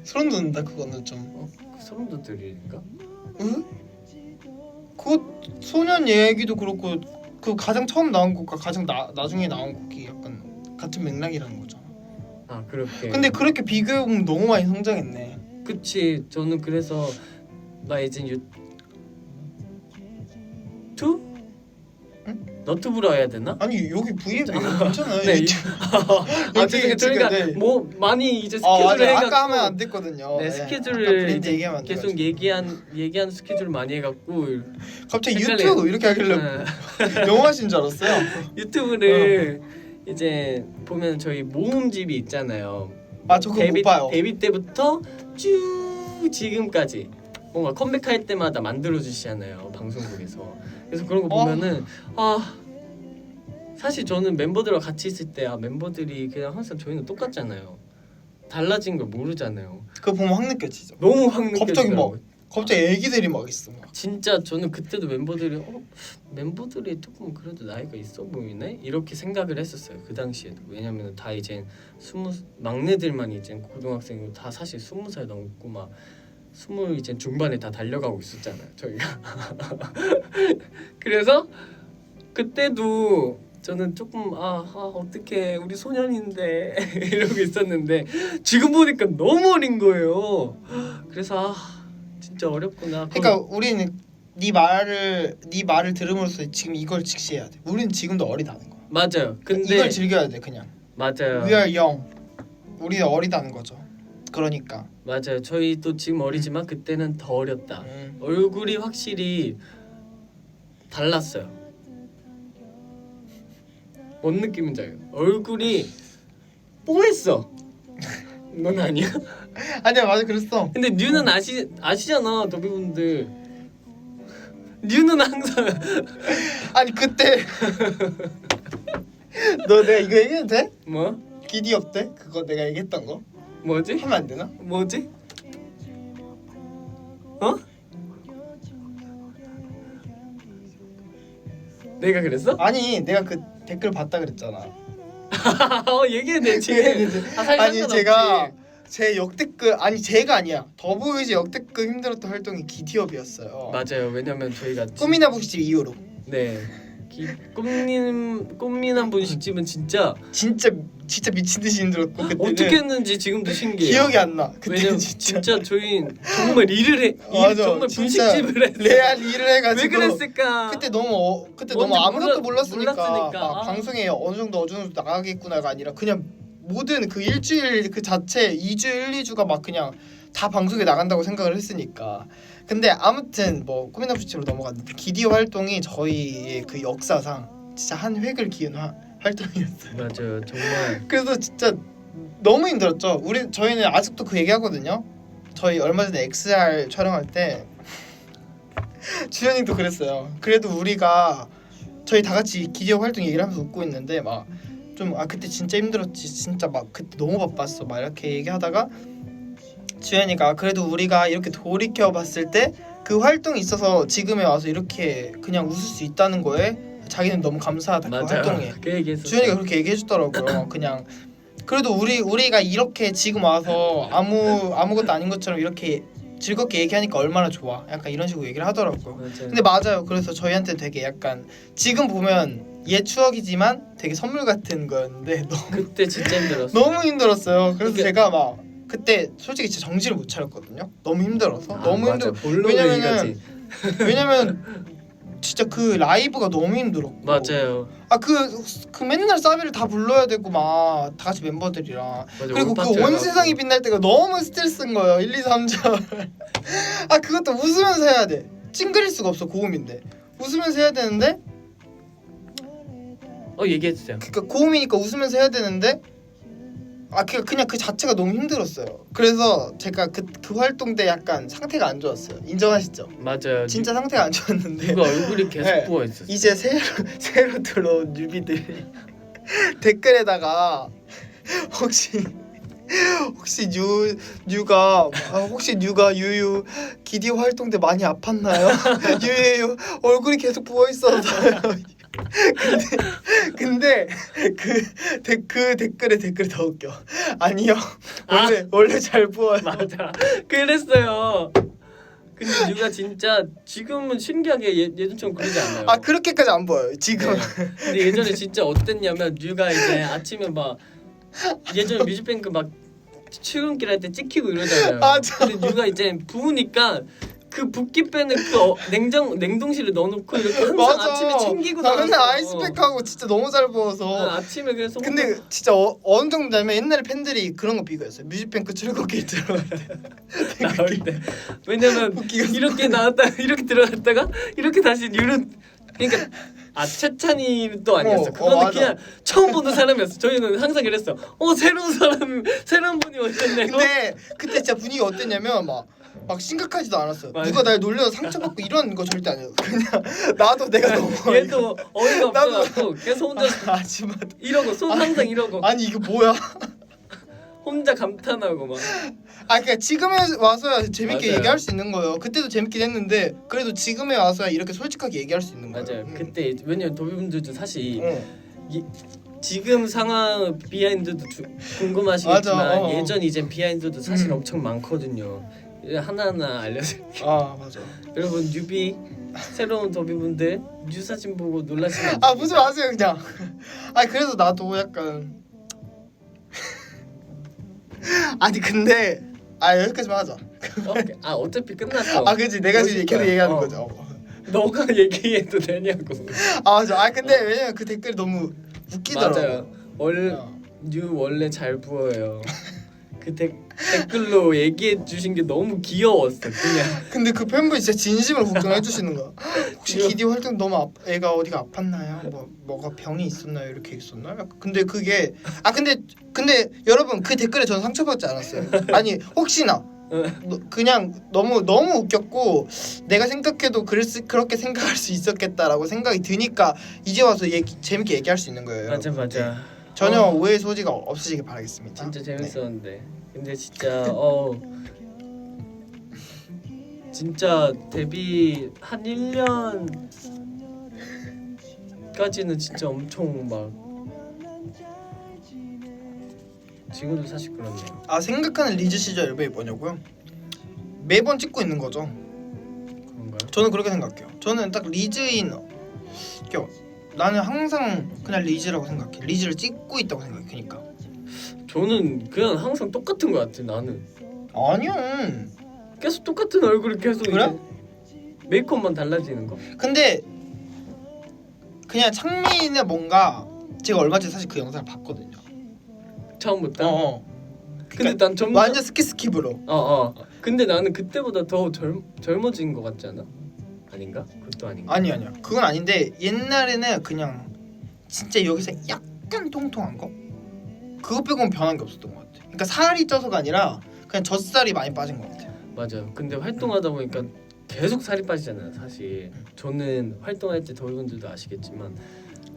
S1: 소름 돋는다 그거는 좀.
S2: 소름 돋으리니까?
S1: 응? 그거 소년 얘기도 그렇고 그 가장 처음 나온 곡과 가장 나중에 나온 곡이 약간 같은 맥락이라는 거잖아.
S2: 그렇게.
S1: 근데 그렇게 비교해보면 너무 많이 성장했네.
S2: 그치. 저는 그래서 나 이제 너튜브로 해야 되나?
S1: 아니 여기 V앱 괜찮아요.
S2: 네.
S1: 여기
S2: 저희가
S1: 네.
S2: 뭐 많이 이제
S1: 맞아.
S2: 스케줄을 해갖고
S1: 아까 하면 안 됐거든요.
S2: 네,
S1: 아까
S2: 스케줄을
S1: 브랜드
S2: 이제
S1: 얘기하면 안
S2: 계속
S1: 돼가지고.
S2: 얘기하는 스케줄을 많이 해갖고
S1: 갑자기
S2: 헷갈려요.
S1: 유튜브 이렇게 하길래 영어 하신 줄 알았어요.
S2: 유튜브를 이제 보면 저희 모음집이 있잖아요.
S1: 저거 못 봐요.
S2: 데뷔 때부터 쭉 지금까지 뭔가 컴백할 때마다 만들어 주시잖아요 방송국에서. 그래서 그런 거 보면은 사실 저는 멤버들과 같이 있을 때 멤버들이 그냥 항상 저희는 똑같잖아요. 달라진 걸 모르잖아요.
S1: 그거 보면 확 느껴지죠.
S2: 너무 확 느껴지더라고요.
S1: 갑자기 애기들이 막 있어.
S2: 진짜 저는 그때도 멤버들이 조금 그래도 나이가 있어 보이네 이렇게 생각을 했었어요. 그 당시에도. 왜냐면 다 이제 막내들만 이제 고등학생이고 다 사실 20살 넘고 막 20 이제 중반에 다 달려가고 있었잖아요 저희가. 그래서 그때도 저는 조금 어떡해 우리 소년인데 이러고 있었는데 지금 보니까 너무 어린 거예요. 그래서 진짜 어렵구나.
S1: 그러니까 우리는 네 말을 들음으로써 지금 이걸 직시해야 돼. 우리는 지금도 어리다는 거야.
S2: 맞아요. 근데
S1: 이걸 즐겨야 돼 그냥.
S2: 맞아요.
S1: We are young. 우리는 어리다는 거죠. 그러니까.
S2: 맞아요. 저희도 지금 어리지만 그때는 더 어렸다. 얼굴이 확실히 달랐어요. 뭔 느낌인지 알아요? 얼굴이 뽀했어. 넌 아니야?
S1: 아니야 맞아 그랬어.
S2: 근데 뉴는 아시잖아 더비분들. 뉴는 항상
S1: 아니 그때 너 내가 이거 얘기해도 돼?
S2: 뭐?
S1: 기디업 때? 그거 내가 얘기했던 거?
S2: 뭐지?
S1: 하면 안 되나?
S2: 뭐지? 내가 그랬어?
S1: 아니 내가 그 댓글 봤다 그랬잖아.
S2: 얘기해도 되지.
S1: 아니 제가 제 역대급 제가 아니야. 더보이즈 역대급 힘들었던 활동이 기디업이었어요.
S2: 맞아요. 왜냐면 저희가
S1: 꿈이나 부식집 이후로.
S2: 네. 꽃미남 분식집은 진짜
S1: 미친 듯이 힘들었고 그때는
S2: 어떻게 했는지 지금도 신기해요.
S1: 기억이 안 나.
S2: 왜냐면
S1: 그때는
S2: 진짜 저희 정말
S1: 맞아,
S2: 정말
S1: 진짜
S2: 분식집을 했어.
S1: 레알 일을 해가지고
S2: 왜 그랬을까?
S1: 그때 너무 아무것도 몰랐으니까 방송에 어느 정도 나가겠구나가 아니라 그냥 모든 그 일주일 그 자체 2주 1, 2주가 막 그냥 다 방송에 나간다고 생각을 했으니까. 근데 아무튼 뭐 꿈이나 부식집으로 넘어갔는데 기디오 활동이 저희의 그 역사상 진짜 한 획을 기운 활동이었어요.
S2: 맞아요. 정말.
S1: 그래서 진짜 너무 힘들었죠. 저희는 아직도 그 얘기하거든요. 저희 얼마 전에 XR 촬영할 때 주현이도 그랬어요. 그래도 우리가 저희 다 같이 기디오 활동 얘기를 하면서 웃고 있는데 막 좀 그때 진짜 힘들었지. 진짜 막 그때 너무 바빴어. 막 이렇게 얘기하다가 주현이가 그래도 우리가 이렇게 돌이켜 봤을 때 그 활동이 있어서 지금에 와서 이렇게 그냥 웃을 수 있다는 거에 자기는 너무 감사하다. 그
S2: 맞아.
S1: 활동에.
S2: 그 얘기했었어.
S1: 주현이가 그렇게 얘기해주더라고요. 그냥 그래도 우리가 이렇게 지금 와서 아무것도 아닌 것처럼 이렇게 즐겁게 얘기하니까 얼마나 좋아. 약간 이런 식으로 얘기를 하더라고요.
S2: 맞아요.
S1: 근데 맞아요. 그래서 저희한테 되게 약간 지금 보면 옛 추억이지만 되게 선물 같은 거였는데
S2: 그때 진짜 힘들었어.
S1: 너무 힘들었어요. 그래서
S2: 이게-
S1: 제가 막 그때 솔직히 진짜 정신을 못 차렸거든요. 너무 힘들어서. 너무
S2: 맞아.
S1: 힘들.
S2: 볼로
S1: 왜냐면은
S2: 얘기가지.
S1: 왜냐면 진짜 그 라이브가 너무 힘들었고.
S2: 맞아요.
S1: 그 맨날 사비를 다 불러야 되고 막 다 같이 멤버들이랑.
S2: 맞아,
S1: 그리고 그 온 세상이 빛날 때가 너무 스트레스인 거예요. 1, 2, 3절. 아 그것도 웃으면서 해야 돼. 찡그릴 수가 없어. 고음인데. 웃으면서 해야 되는데
S2: 얘기해주세요.
S1: 그러니까 고음이니까 웃으면서 해야 되는데 그냥 그 자체가 너무 힘들었어요. 그래서 제가 그 활동 때 약간 상태가 안 좋았어요. 인정하시죠?
S2: 맞아요.
S1: 진짜 상태가 안 좋았는데
S2: 누가 얼굴이 계속
S1: 네.
S2: 부어 있었어.
S1: 이제 새로 들어온 뉴비들이 댓글에다가 혹시 뉴가 유유 기디 활동 때 많이 아팠나요? 유유 얼굴이 계속 부어 있어서요. 근데 그 댓글에 댓글이 더 웃겨. 아니요 원래 잘 부어요.
S2: 맞아. 그랬어요. 근데 누가 진짜 지금은 신기하게 예전처럼 그러지 않아요.
S1: 아 그렇게까지 안 보여요 지금.
S2: 네. 근데 예전에 진짜 어땠냐면 뉴가 이제 아침에 막 예전에 뮤직뱅크 막 출근길 할 때 찍히고 이러잖아요.
S1: 맞아.
S2: 근데 뉴가 이제 부으니까 그 붓기 빼는 그 냉동실에 넣어놓고 이렇게 항상
S1: 맞아.
S2: 아침에 챙기고
S1: 나 맨날
S2: 나왔어.
S1: 아이스팩하고 진짜 너무 잘 부어서.
S2: 아침에 그래서
S1: 근데 진짜 어느 정도냐면 옛날에 팬들이 그런 거 비교했어요. 뮤직뱅크 출국길 들어갈 때
S2: 나올 때 왜냐면
S1: 붓기가
S2: 이렇게 나왔다 이렇게 들어갔다가 이렇게 다시 뉴를 그러니까 최찬이도 아니었어. 그거는
S1: 맞아.
S2: 그냥 처음 보는 사람이었어. 저희는 항상 그랬어. 새로운 분이 오셨네요.
S1: 근데 그때 진짜 분위기가 어땠냐면 막 심각하지도 않았어요.
S2: 맞아.
S1: 누가 날 놀려서 상처받고 이런 거 절대 아니었어. 그냥 나도 내가 너무
S2: 얘도 어이가 없어갖고 계속 혼자
S1: 아줌마
S2: 이러고 손 항상 이러고
S1: 아니 이게 뭐야?
S2: 혼자 감탄하고 막.
S1: 그러니까 지금에 와서야 재밌게
S2: 맞아요.
S1: 얘기할 수 있는 거예요. 그때도 재밌긴 했는데 그래도 지금에 와서야 이렇게 솔직하게 얘기할 수 있는 거예요.
S2: 맞아요. 그때 왜냐면 도비분들도 사실
S1: 응.
S2: 지금 상황 비하인드도 궁금하시겠지만
S1: 맞아,
S2: 예전 이제 비하인드도 사실
S1: 음.
S2: 엄청 많거든요. 하나하나 알려드릴게요.
S1: 아 맞아.
S2: 여러분 뉴비 새로운 도비분들 뉴 사진 보고 놀라시면 안
S1: 보지 마세요 그냥. 그래서 나도 약간 아니 근데 여기까지만 하자.
S2: 어차피 끝났어.
S1: 그지 내가 지금 계속 얘기하는 거죠.
S2: 너가 얘기해도 되냐고.
S1: 맞아. 근데 왜냐면 그 댓글이 너무 웃기더라고.
S2: 맞아요. 뉴 원래 잘 부어요. 그 댓글로 얘기해 주신 게 너무 귀여웠어. 그냥.
S1: 근데 그 팬분이 진짜 진심으로 걱정해 주시는 거야. 혹시 기디 활동 너무 애가 어디가 아팠나요? 뭐가 병이 있었나요? 이렇게 있었나요? 근데 그게 근데 여러분 그 댓글에 저는 상처받지 않았어요. 아니 혹시나 그냥 너무 웃겼고 내가 생각해도 그렇게 생각할 수 있었겠다라고 생각이 드니까 이제 와서 재밌게 얘기할 수 있는 거예요.
S2: 맞아.
S1: 네. 전혀 오해 소지가 없으시길 바라겠습니다.
S2: 진짜 재밌었는데. 근데 진짜 진짜 데뷔 한 1년까지는 진짜 엄청 막 지금도 사실 그렇네요.
S1: 생각하는 리즈 시절 앨범이 뭐냐고요? 매번 찍고 있는 거죠.
S2: 그런가요?
S1: 저는 그렇게 생각해요. 저는 딱 리즈인 나는 항상 그냥 리즈라고 생각해. 리즈를 찍고 있다고 생각해. 그러니까
S2: 저는 그냥 항상 똑같은 것 같아. 나는
S1: 아니요.
S2: 계속 똑같은 얼굴이 계속
S1: 그래?
S2: 이제 메이크업만 달라지는 거.
S1: 근데 그냥 창민의 뭔가 제가 얼마 전에 사실 그 영상을 봤거든요.
S2: 처음부터. 근데 난 점점
S1: 완전 스킵으로.
S2: 근데 나는 그때보다 더 젊어진 것 같지 않아? 아닌가? 그것도 아닌가?
S1: 아니야. 그건 아닌데 옛날에는 그냥 진짜 여기서 약간 통통한 거 그거 빼고는 변한 게 없었던 것 같아. 그러니까 살이 쪄서가 아니라 그냥 젖살이 많이 빠진 것 같아요.
S2: 맞아요. 근데 활동하다 보니까 계속 살이 빠지잖아요. 사실 저는 활동할 때 더위분들도 아시겠지만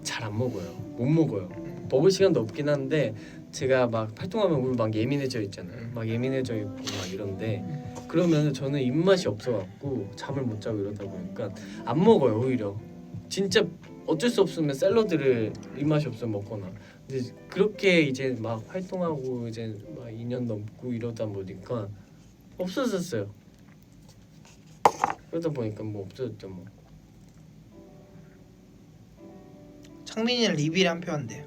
S2: 잘 안 먹어요. 못 먹어요. 먹을 시간도 없긴 한데 제가 막 활동하면 우리 막 예민해져 있잖아요. 막 예민해져 있고 막 이런데 그러면 저는 입맛이 없어갖고 잠을 못 자고 이러다 보니까 안 먹어요 오히려. 진짜 어쩔 수 없으면 샐러드를 입맛이 없으면 먹거나. 근데 그렇게 이제 막 활동하고 이제 막 2년 넘고 이러다 보니까 없어졌어요. 그러다 보니까 뭐 없어졌죠 뭐.
S1: 창민이는 리빌 한 표 한대.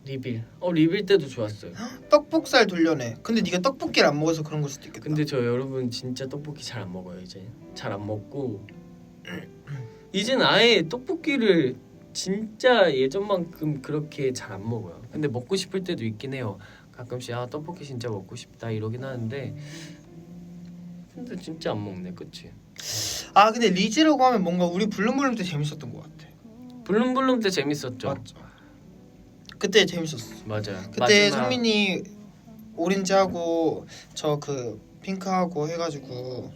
S2: 리빌. 리빌 때도 좋았어요.
S1: 떡볶살 돌려내. 근데 네가 떡볶이를 안 먹어서 그런 걸 수도 있겠다.
S2: 근데 저 여러분 진짜 떡볶이 잘 안 먹어요 이제. 잘 안 먹고 이젠 아예 떡볶이를 진짜 예전만큼 그렇게 잘 안 먹어요. 근데 먹고 싶을 때도 있긴 해요. 가끔씩 떡볶이 진짜 먹고 싶다 이러긴 하는데 근데 진짜 안 먹네, 그치?
S1: 근데 리즈라고 하면 뭔가 우리 블룸블룸 때 재밌었던 것 같아.
S2: 블룸블룸 때 재밌었죠.
S1: 맞죠. 그때 재밌었어.
S2: 맞아요.
S1: 그때
S2: 마지막-
S1: 성민이 오렌지하고 저 그 핑크하고 해가지고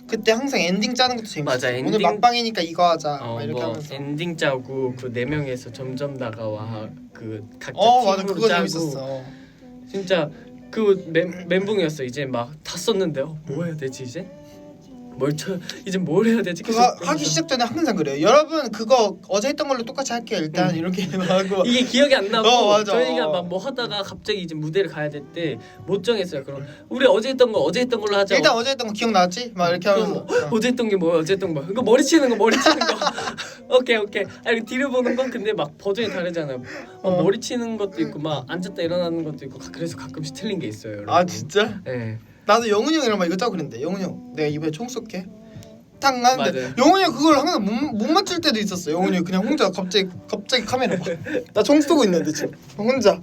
S1: 그때 항상 엔딩 짜는 것도 재밌었어.
S2: 맞아,
S1: 오늘
S2: 엔딩-
S1: 막방이니까 이거 하자 막 이렇게
S2: 뭐
S1: 하면서.
S2: 엔딩 짜고 그 4명에서 점점 다가와 그 각자
S1: 맞아,
S2: 팀으로
S1: 그거
S2: 짜고
S1: 재밌었어.
S2: 진짜 그 멘붕이었어. 이제 막 다 썼는데 뭐 해야 되지 이제? 이제 뭘 해야 되지?
S1: 그거 하기 시작 전에 항상 그래요. 여러분 그거 어제 했던 걸로 똑같이 할게요. 일단 이렇게 하고
S2: 이게 기억이 안 나고
S1: 맞아.
S2: 저희가 막 뭐 하다가 갑자기 이제 무대를 가야 될 때 못 정했어요. 그럼 우리 어제 했던 걸로 하자.
S1: 일단 어제 했던 거 기억나지? 막 이렇게 하면서
S2: 어제 했던 게 뭐야? 어제 했던 거. 이거 머리 치는 거. 오케이. 이거 뒤를 보는 건 근데 막 버전이 다르잖아요. 머리 치는 것도 있고 막 앉았다 일어나는 것도 있고 그래서 가끔씩 틀린 게 있어요. 여러분.
S1: 진짜?
S2: 네.
S1: 나도 영훈이 형이랑 막 이거 짜고 그랬는데 영훈이 형 내가 이번에 총 쏠게 딱 하는데
S2: 맞아요.
S1: 영훈이 형 그걸 항상 못 맞출 때도 있었어. 영훈이 형 그냥 혼자 갑자기 카메라 봐. 나 총 쏘고 있는데 지금 혼자.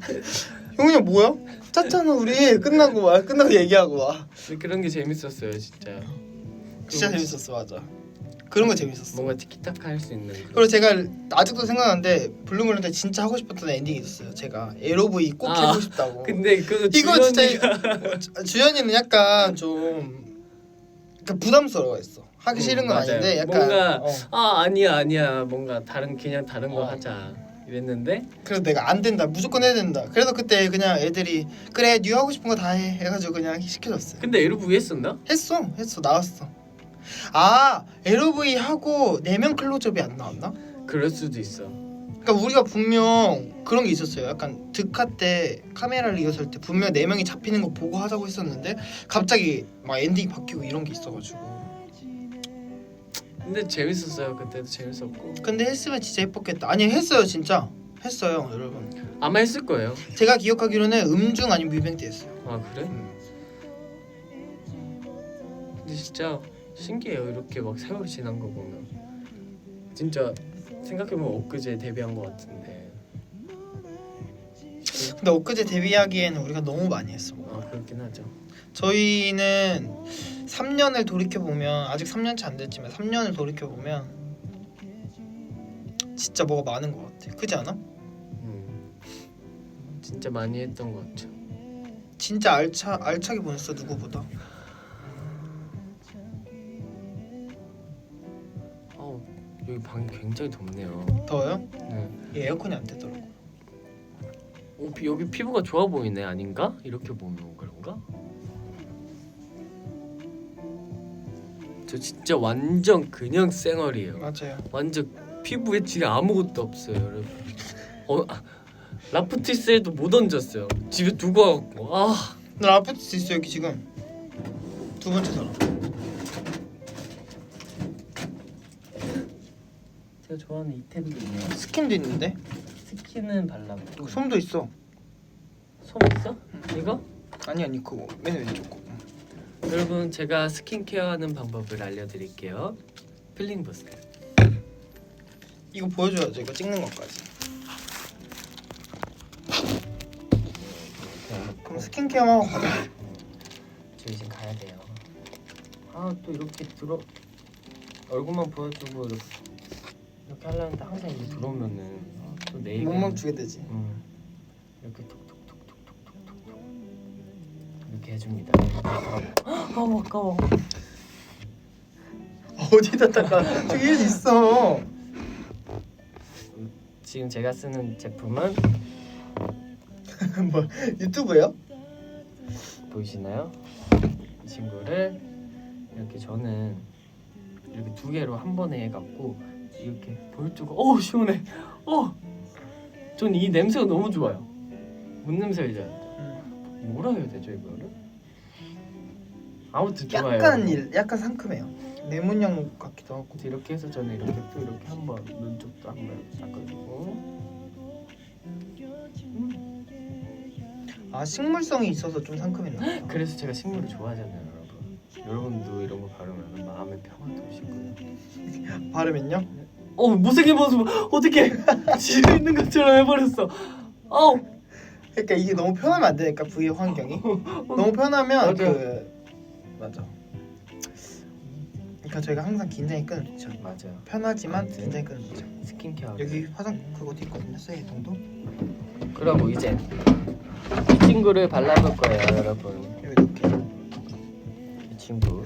S1: 영훈이 형 뭐야? 짰잖아 우리 끝나고 얘기하고 와.
S2: 그런 게 재밌었어요 진짜.
S1: 진짜 재밌었어. 맞아. 그런 거 재밌었어.
S2: 뭔가 티키타카 할 수 있는.
S1: 그리고 제가 아직도 생각나는데 블루물론 때 진짜 하고 싶었던 엔딩이 있었어요. 제가 LOV 꼭 해보고 싶다고.
S2: 근데 그
S1: 이거 진짜 주연이는 약간 좀 그러니까 부담스러워했어. 하기 싫은 건
S2: 맞아요.
S1: 아닌데 약간
S2: 뭔가 아니야 뭔가 그냥 다른 거 하자 이랬는데
S1: 그래서 내가 안 된다 무조건 해야 된다. 그래서 그때 그냥 애들이 그래 뉴 하고 싶은 거 다 해 해가지고 그냥 시켜줬어요.
S2: 근데 LOV 했었나?
S1: 했어 나왔어. LOV 하고 4명 클로즈업이 안 나왔나?
S2: 그럴 수도 있어.
S1: 그러니까 우리가 분명 그런 게 있었어요. 약간 득하 때 카메라 리허설 때 분명 4명이 잡히는 거 보고 하자고 했었는데 갑자기 막 엔딩이 바뀌고 이런 게 있어가지고.
S2: 근데 재밌었어요. 그때도 재밌었고.
S1: 근데 했으면 진짜 예뻤겠다. 아니 했어요 진짜 했어요 여러분.
S2: 아마 했을 거예요.
S1: 제가 기억하기로는 음중 아니면 뮤뱅 때 했어요.
S2: 그래? 근데 진짜 신기해요. 이렇게 막 세월이 지난 거 보면 진짜 생각해보면 엊그제 데뷔한 거 같은데.
S1: 근데 엊그제 데뷔하기에는 우리가 너무 많이 했어.
S2: 그렇긴 하죠.
S1: 저희는 3년을 돌이켜보면 아직 3년차 안 됐지만 3년을 돌이켜보면 진짜 뭐가 많은 것 같아. 그렇지 않아?
S2: 진짜 많이 했던 것 같죠.
S1: 진짜 알차게 보냈어 누구보다.
S2: 여기 방이 굉장히 덥네요.
S1: 더워요?
S2: 네.
S1: 이 에어컨이 안 되더라고.
S2: 여기 피부가 좋아 보이네. 아닌가? 이렇게 보면 그런가? 저 진짜 완전 그냥 쌩얼이에요.
S1: 맞아요.
S2: 완전 피부에 질이 아무것도 없어요, 여러분. 라프티스에도 못 얹었어요. 집에 두고 와갖고
S1: 나 라프티스 있어 여기 지금. 두 번째 사람.
S2: 제가 좋아하는 이템도 있네요.
S1: 스킨도 있는데
S2: 스킨은 발라보고.
S1: 솜도 있어.
S2: 솜 있어? 이거?
S1: 아니 그거 맨 왼쪽 거.
S2: 여러분 제가 스킨케어하는 방법을 알려드릴게요. 필링 보세요.
S1: 이거 보여줘야죠. 이거 찍는 것까지. 그럼 스킨케어만 하고 가자.
S2: 저 이제 가야 돼요. 또 이렇게 얼굴만 보여주고 이렇게 하려는데 항상 이제 들어오면은 또 내 얘기
S1: 못 멈추게 되지.
S2: 이렇게 톡톡톡톡톡톡톡 이렇게 해줍니다. 아까워.
S1: 어디다 닦아? 저기 일 있어.
S2: 지금 제가 쓰는 제품은
S1: 뭐 유튜브요?
S2: 보이시나요? 친구를 이렇게 저는 이렇게 두 개로 한 번에 해갖고 이렇게 볼주고 시원해. 전 이 냄새가 너무 좋아요. 뭔 냄새 이제 뭐라 해야 되죠 이거를? 아무튼 좋아요.
S1: 약간 상큼해요. 레몬향 같기도 하고.
S2: 이렇게 해서 저는 이렇게 또 이렇게 한번 눈쪽도 한번 닦아주고.
S1: 아 식물성이 있어서 좀 상큼했나?
S2: 그래서 제가 식물을 좋아하잖아요, 여러분. 여러분도 이런 거 바르면 마음의 평화도 오시고요.
S1: 바르면요?
S2: 못생긴 모습 어떻게 집에 있는 것처럼 해버렸어.
S1: 그러니까 이게 너무 편하면 안 되니까 부위 환경이 너무 편하면 맞아. 그러니까 저희가 항상 긴장이 끊어지죠.
S2: 맞아요.
S1: 편하지만
S2: 아무튼
S1: 긴장이 끊어지죠.
S2: 스킨케어.
S1: 여기 화장 그것도 있거든요. 세 정도.
S2: 그러고 이제 이 친구를 발라볼 거예요, 여러분.
S1: 여기 이렇게.
S2: 이 친구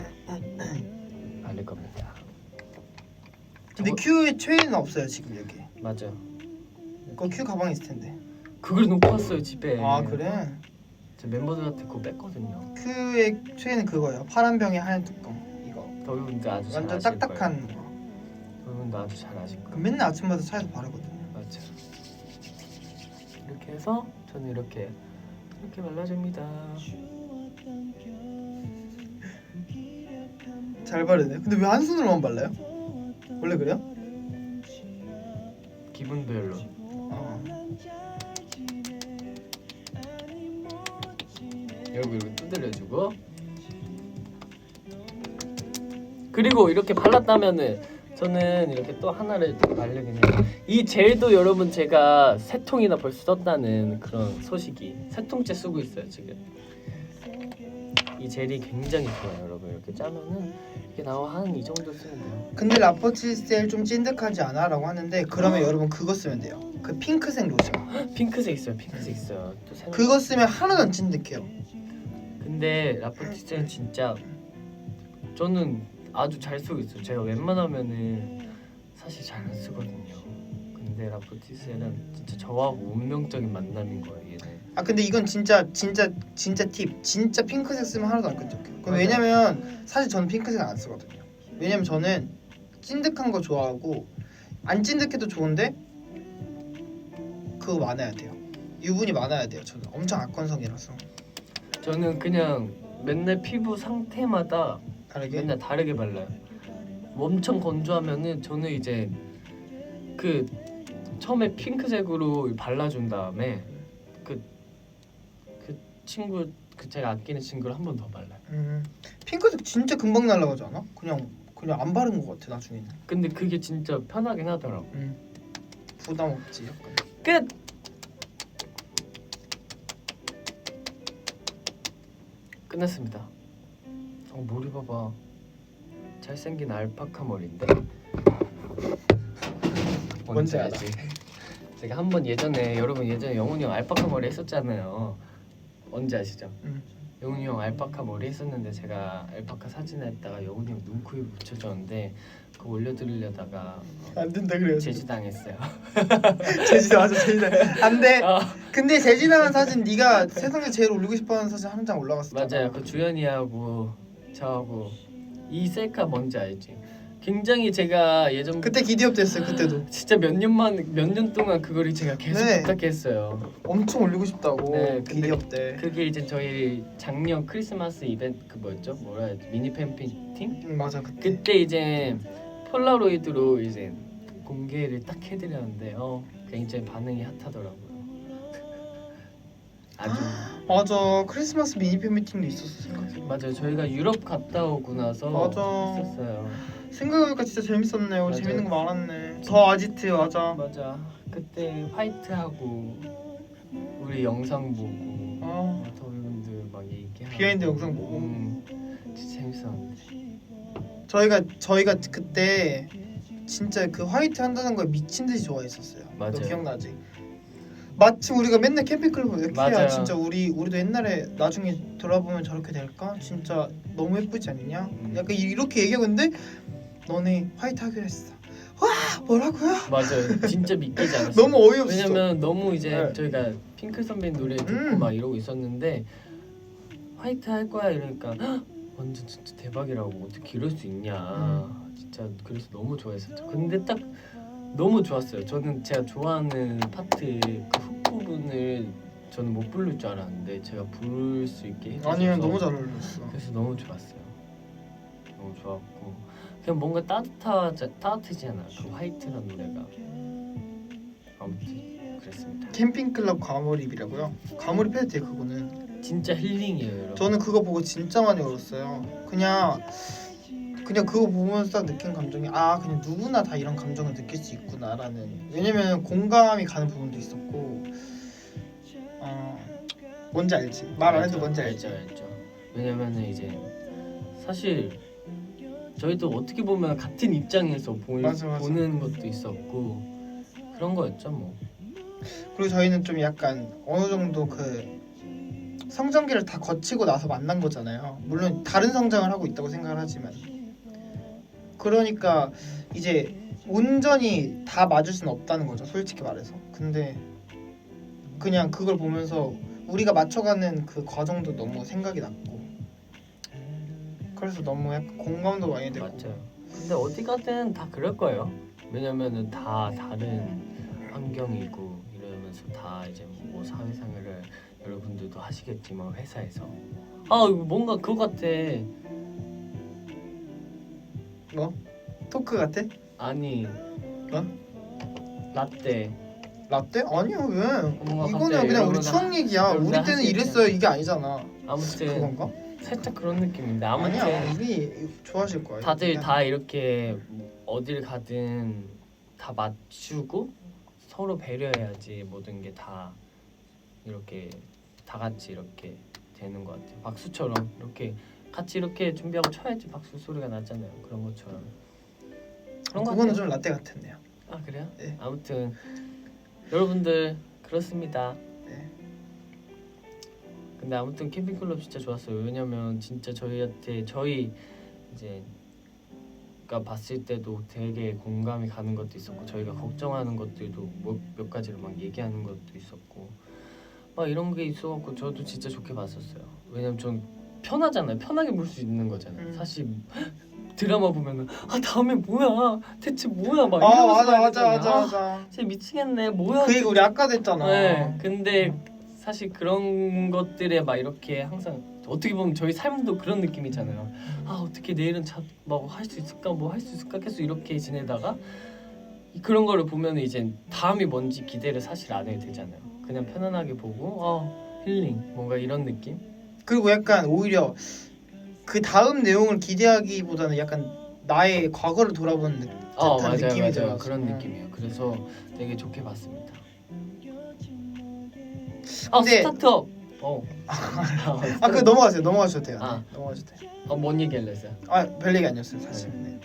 S2: 바를 겁니다.
S1: 근데 큐의 최애는 없어요 지금 여기.
S2: 맞아.
S1: 그거 큐 가방에 있을 텐데.
S2: 그걸 놓고 왔어요 집에.
S1: 아 그래?
S2: 제 멤버들한테 그거 뺐거든요.
S1: 큐의 최애는 그거예요. 파란 병에 하얀 뚜껑. 이거.
S2: 더위분들 아주 잘
S1: 완전
S2: 아실
S1: 딱딱한
S2: 거예요.
S1: 거.
S2: 더위분들 아주 잘 아실
S1: 그
S2: 거예요.
S1: 맨날 아침마다 차에서 바르거든요.
S2: 맞아. 이렇게 해서 저는 이렇게 발라줍니다.
S1: 잘 바르네. 근데 왜 한 손으로만 발라요? 원래 그래요?
S2: 기분별로. 여기 이렇게 두드려주고. 그리고 이렇게 발랐다면은 저는 이렇게 또 하나를 바르긴 해요. 이 젤도 여러분 제가 3통이나 벌써 썼다는 그런 소식이. 3통째 쓰고 있어요 지금. 이 젤이 굉장히 좋아요 여러분. 이렇게 짜면은 이게 나와 한 이 정도 쓰면 돼요.
S1: 근데 라포치셀 좀 찐득하지 않아? 라고 하는데 그러면 여러분 그거 쓰면 돼요. 그 핑크색 로션.
S2: 핑크색 있어요. 핑크색 있어요. 또 새로.
S1: 그거 쓰면 하나도 안 찐득해요.
S2: 근데 라포티셀 진짜 저는 아주 잘 쓰고 있어요. 제가 웬만하면은 사실 잘 안 쓰거든요. 근데 라포티셀은 진짜 저하고 운명적인 만남인 거예요. 얘는.
S1: 아 근데 이건 진짜 팁. 진짜 핑크색 쓰면 하나도 안 끈적해요.
S2: 맞아요.
S1: 왜냐면 사실 저는 핑크색 안 쓰거든요. 왜냐면 저는 찐득한 거 좋아하고 안 찐득해도 좋은데 그거 많아야 돼요. 유분이 많아야 돼요. 저는 엄청 악건성이라서.
S2: 저는 그냥 맨날 피부 상태마다
S1: 다르게?
S2: 맨날 다르게 발라요. 엄청 건조하면은 저는 이제 그 처음에 핑크색으로 발라준 다음에 그 친구 그 제가 아끼는 친구를 한 번 더 발라요.
S1: 핑크색 진짜 금방 날아가지 않아? 그냥 안 바른 것 같아 나중에는.
S2: 근데 그게 진짜 편하긴 하더라고.
S1: 부담 없지 약간.
S2: 끝. 끝났습니다. 머리 봐봐. 잘생긴 알파카 머리인데.
S1: 뭔지 알아.
S2: 제가 한번 예전에 여러분 예전에 영훈이 형 알파카 머리 했었잖아요. 언제 아시죠? 영훈이 형 알파카 머리 했었는데 제가 알파카 사진에다가 영훈이 형 눈, 코, 입 붙여줬는데 그거 올려드리려다가
S1: 안 된다 그래요.
S2: 제지당했어요.
S1: 제지당 맞아 제지당. 안 돼.
S2: 아,
S1: 근데 제지당한 사진 네가 세상에 제일 올리고 싶어하는 사진 한 장 올라갔어.
S2: 맞아요. 그 주연이하고 저하고 이 셀카 뭔지 알지? 굉장히 제가 예전
S1: 그때 기디업 됐어요. 그때도
S2: 진짜 몇 년 동안 그거를 제가 계속
S1: 네.
S2: 부탁했어요.
S1: 엄청 올리고 싶다고.
S2: 네, 근데
S1: 기디업 때.
S2: 그게 이제 저희 작년 크리스마스 이벤트 그 뭐였죠? 뭐라 해야 지 미니 팬미팅?
S1: 맞아 그때.
S2: 그때 이제 폴라로이드로 이제 공개를 딱 해드렸는데 굉장히 반응이 핫하더라고요. 아주
S1: 맞아 크리스마스 미니 팬미팅도 있었어 생각해.
S2: 맞아요. 저희가 유럽 갔다 오고 나서
S1: 맞아.
S2: 있었어요.
S1: 생각해보니까 진짜 재밌었네요.
S2: 맞아요.
S1: 재밌는 거 많았네. 더 아지트 맞아.
S2: 그때 화이트하고 우리 영상 보고
S1: 아
S2: 더분들 막 얘기하고
S1: 비하인드 영상 보고.
S2: 진짜 재밌었는데.
S1: 저희가 그때 진짜 그 화이트 한다는 걸 미친 듯이 좋아했었어요.
S2: 맞아요.
S1: 너 기억나지? 마침 우리가 맨날 캠핑클럽 이렇게 해야
S2: 맞아요.
S1: 진짜 우리도 옛날에 나중에 돌아보면 저렇게 될까? 진짜 너무 예쁘지 않냐? 약간 이렇게 얘기하고 있는데 너네 화이트 하기로 했어. 와 뭐라고요?
S2: 맞아요. 진짜 믿기지 않았어요.
S1: 너무 어이없어.
S2: 왜냐면 너무 이제
S1: 네.
S2: 저희가 핑클 선배님 노래 듣고 막 이러고 있었는데 화이트 할 거야 이러니까 완전 진짜 대박이라고 어떻게 이럴 수 있냐. 진짜 그래서 너무 좋아했었죠. 근데 딱 너무 좋았어요. 저는 제가 좋아하는 파트 그 훅 부분을 저는 못 부를 줄 알았는데 제가 부를 수 있게 해줘서
S1: 아니면 너무 잘 어울렸어.
S2: 그래서 너무 좋았어요. 너무 좋았고 그냥 뭔가 따뜻해지잖아. 그 화이트란 노래가. 아무튼 그랬습니다.
S1: 캠핑클럽 과몰입이라고요? 과몰입해도 돼 그거는.
S2: 진짜 힐링이에요, 여러분.
S1: 저는 그거 보고 진짜 많이 울었어요. 그냥 그거 보면서 느낀 감정이 그냥 누구나 다 이런 감정을 느낄 수 있구나라는. 왜냐면 공감이 가는 부분도 있었고. 뭔지 알지? 말 안 해도 뭔지 알지?
S2: 알죠. 왜냐면은 이제 사실 저희도 어떻게 보면 같은 입장에서
S1: 맞아.
S2: 보는 것도 있었고 그런 거였죠 뭐.
S1: 그리고 저희는 좀 약간 어느 정도 그 성장기를 다 거치고 나서 만난 거잖아요. 물론 다른 성장을 하고 있다고 생각을 하지만, 그러니까 이제 온전히 다 맞을 수는 없다는 거죠, 솔직히 말해서. 근데 그냥 그걸 보면서 우리가 맞춰가는 그 과정도 너무 생각이 났고, 그래서 너무 약간 공감도 많이 되고.
S2: 맞죠. 근데 어디 가든 다 그럴 거예요. 왜냐면은 다 다른 환경이고 이러면서 다 이제 뭐 사회생활을 여러분들도 하시겠지만 회사에서 이거 뭔가 그거 같아.
S1: 뭐? 토크 같아?
S2: 아니 라떼.
S1: 라떼? 아니야 왜?
S2: 뭔가
S1: 이거는
S2: 갑자기
S1: 그냥 우리
S2: 여러분들
S1: 추억 얘기야. 우리 때는
S2: 하시겠지.
S1: 이랬어요 이게 아니잖아.
S2: 아무튼
S1: 그건가?
S2: 살짝 그런 느낌인데 아무튼
S1: 아니야 우리 좋아하실 거야.
S2: 다들
S1: 그냥.
S2: 다 이렇게 어딜 가든 다 맞추고 서로 배려해야지 모든 게 다 이렇게 다 같이 이렇게 되는 것 같아요. 박수처럼 이렇게 같이 이렇게 준비하고 쳐야지 박수 소리가 나잖아요. 그런 것처럼. 그런 것
S1: 그거는
S2: 같아요.
S1: 좀 라떼 같았네요.
S2: 아 그래요?
S1: 네.
S2: 아무튼 여러분들 그렇습니다.
S1: 네.
S2: 근데 아무튼 캠핑클럽 진짜 좋았어요. 왜냐면 진짜 저희 이제 가 봤을 때도 되게 공감이 가는 것도 있었고 저희가 걱정하는 것들도 몇 가지를 막 얘기하는 것도 있었고 막 이런 게 있어갖고 저도 진짜 좋게 봤었어요. 왜냐면 전 편하잖아요. 편하게 볼 수 있는 거잖아요. 사실 드라마 보면은 다음에 뭐야 대체 뭐야 막 이러면서 봐야 되잖아요.
S1: 맞아.
S2: 진짜 미치겠네 뭐야.
S1: 그 얘기 우리 아까도 했잖아.
S2: 네, 근데 사실 그런 것들에 막 이렇게 항상 어떻게 보면 저희 삶도 그런 느낌이잖아요. 어떻게 내일은 뭐 할 수 있을까 뭐 할 수 있을까 계속 이렇게 지내다가 그런 거를 보면 이제 다음이 뭔지 기대를 사실 안 해도 되잖아요. 그냥 편안하게 보고 힐링 뭔가 이런 느낌.
S1: 그리고 약간 오히려 그 다음 내용을 기대하기보다는 약간 나의 과거를 돌아보는 듯한 느낌이 들어요.
S2: 그런 느낌이에요. 그래서 되게 좋게 봤습니다.
S1: 근데-
S2: 스타트업.
S1: 그거 넘어가셔도 돼요.
S2: 아.
S1: 네, 넘어가셔도 돼요.
S2: 뭔 얘기할래 했어요?
S1: 별 얘기 아니었어요 사실. 네.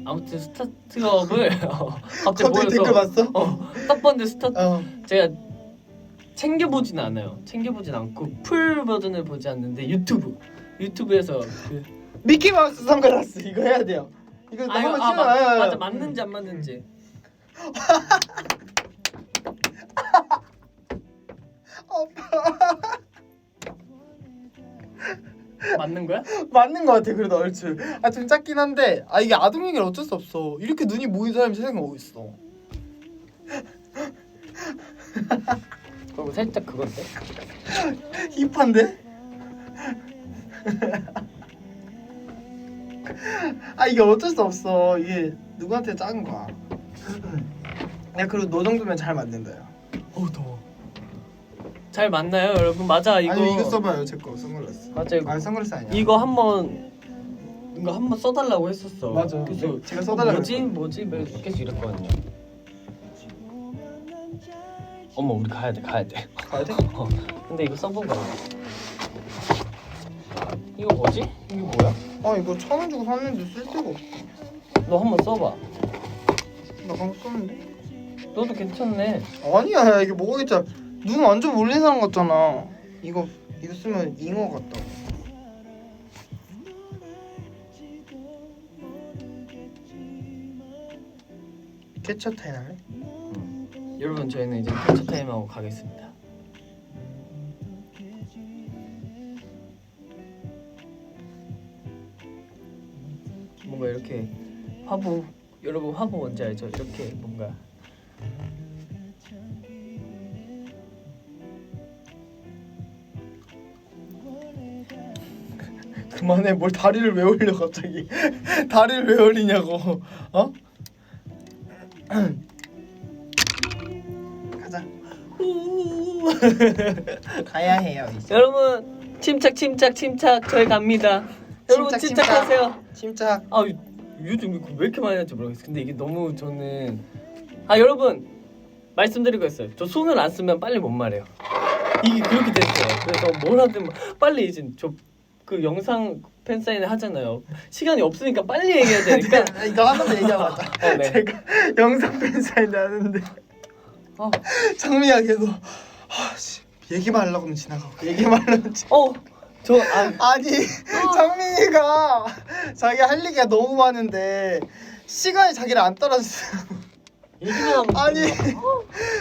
S2: 아무튼 스타트업을 갑자기
S1: 갑자기 댓글 봤어?
S2: 딱 봤는데
S1: 어.
S2: 제가 챙겨보진 않아요. 챙겨보진 않고 풀 버전을 보지 않는데 유튜브에서 그
S1: 미키마우스 선글라스 이거 해야 돼요. 이거 한번 찍어요.
S2: 맞아 맞는지 안 맞는지. 맞는 거야?
S1: 맞는 것 같아. 그래도 얼추. 좀 작긴 한데 이게 아동용이라 어쩔 수 없어. 이렇게 눈이 모인 사람이 세상에 어디 있어.
S2: 그리고 살짝 그건데.
S1: 힙한데? 이게 어쩔 수 없어. 이게 누구한테 작은 거야. 야 그리고 너 정도면 잘 맞는다요.
S2: 더워. 잘 맞나요, 여러분? 맞아 이거.
S1: 아니 이거 써봐요 제 거 선글라스.
S2: 맞아 이거.
S1: 선글라스 아니야.
S2: 이거 한번 써달라고 했었어.
S1: 맞아.
S2: 그래서
S1: 제가 써달라고
S2: 뭐지 계속 이랬거든요. 어머 우리 가야 돼.
S1: 가야 돼?
S2: 근데 이거 써보고. 이거 뭐지? 이게 뭐야?
S1: 이거 1,000원 주고 샀는데 쓸 데가 없어.
S2: 너 한번 써봐.
S1: 나 방금 썼는데.
S2: 너도 괜찮네.
S1: 아니야 이게 뭐가 있잖아. 눈 완전 몰린 사람 같잖아. 이거 쓰면 잉어 같다. 캐쳐 타임 할래?
S2: 여러분 저희는 이제 캡처 타임하고 가겠습니다. 뭔가 이렇게 화보, 여러분 화보 뭔지 알죠? 이렇게 뭔가
S3: 그만해. 뭘 다리를 왜 올려 갑자기. 다리를 왜 올리냐고. 어? 가자. 가야 해요 이제.
S2: 여러분 침착 저희 갑니다. 여러분
S3: 침착.
S2: 침착하세요.
S3: 침착.
S2: 아 요즘 이거 왜 이렇게 많이 하는지 모르겠어요. 근데 이게 너무 저는 여러분 말씀드리고 있어요. 저 손을 안 쓰면 빨리 못 말해요. 이게 그렇게 됐어요. 그래서 뭘 하든 빨리 이제 저 그 영상 팬 사인회 하잖아요. 시간이 없으니까 빨리 얘기해야 되니까.
S3: 이거 하나만 얘기하자.
S2: 네.
S3: 제가 영상 팬사인 하는데 장미야 계속 얘기만 하려고 하면 지나가고 얘기만 하려면 아니 장민이가 자기 할 얘기가 너무 많은데 시간이 자기를 안 따라주세요.
S2: 얘기만 하면
S3: 아니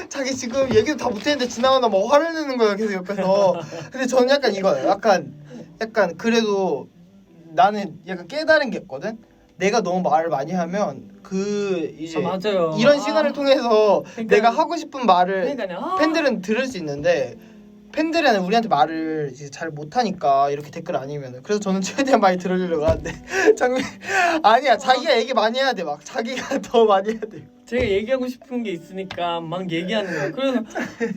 S3: 자기 지금 얘기도 다 못했는데 지나가다 막 화를 내는 거예요 계속 옆에서. 근데 저는 약간 이거예요. 약간 그래도 나는 약간 깨달은 게 있거든. 내가 너무 말을 많이 하면 그 이제
S2: 맞아요.
S3: 이런 시간을 통해서
S2: 그러니까,
S3: 내가 하고 싶은 말을
S2: 그러니까요.
S3: 팬들은 들을 수 있는데 팬들은 우리한테 말을 이제 잘 못하니까 이렇게 댓글 아니면은. 그래서 저는 최대한 많이 들으려고 하는데 장미 아니야. 자기가 얘기 많이 해야 돼. 막 자기가 더 많이 해야 돼.
S2: 제가 얘기하고 싶은 게 있으니까 막 얘기하는 거예요. 그래서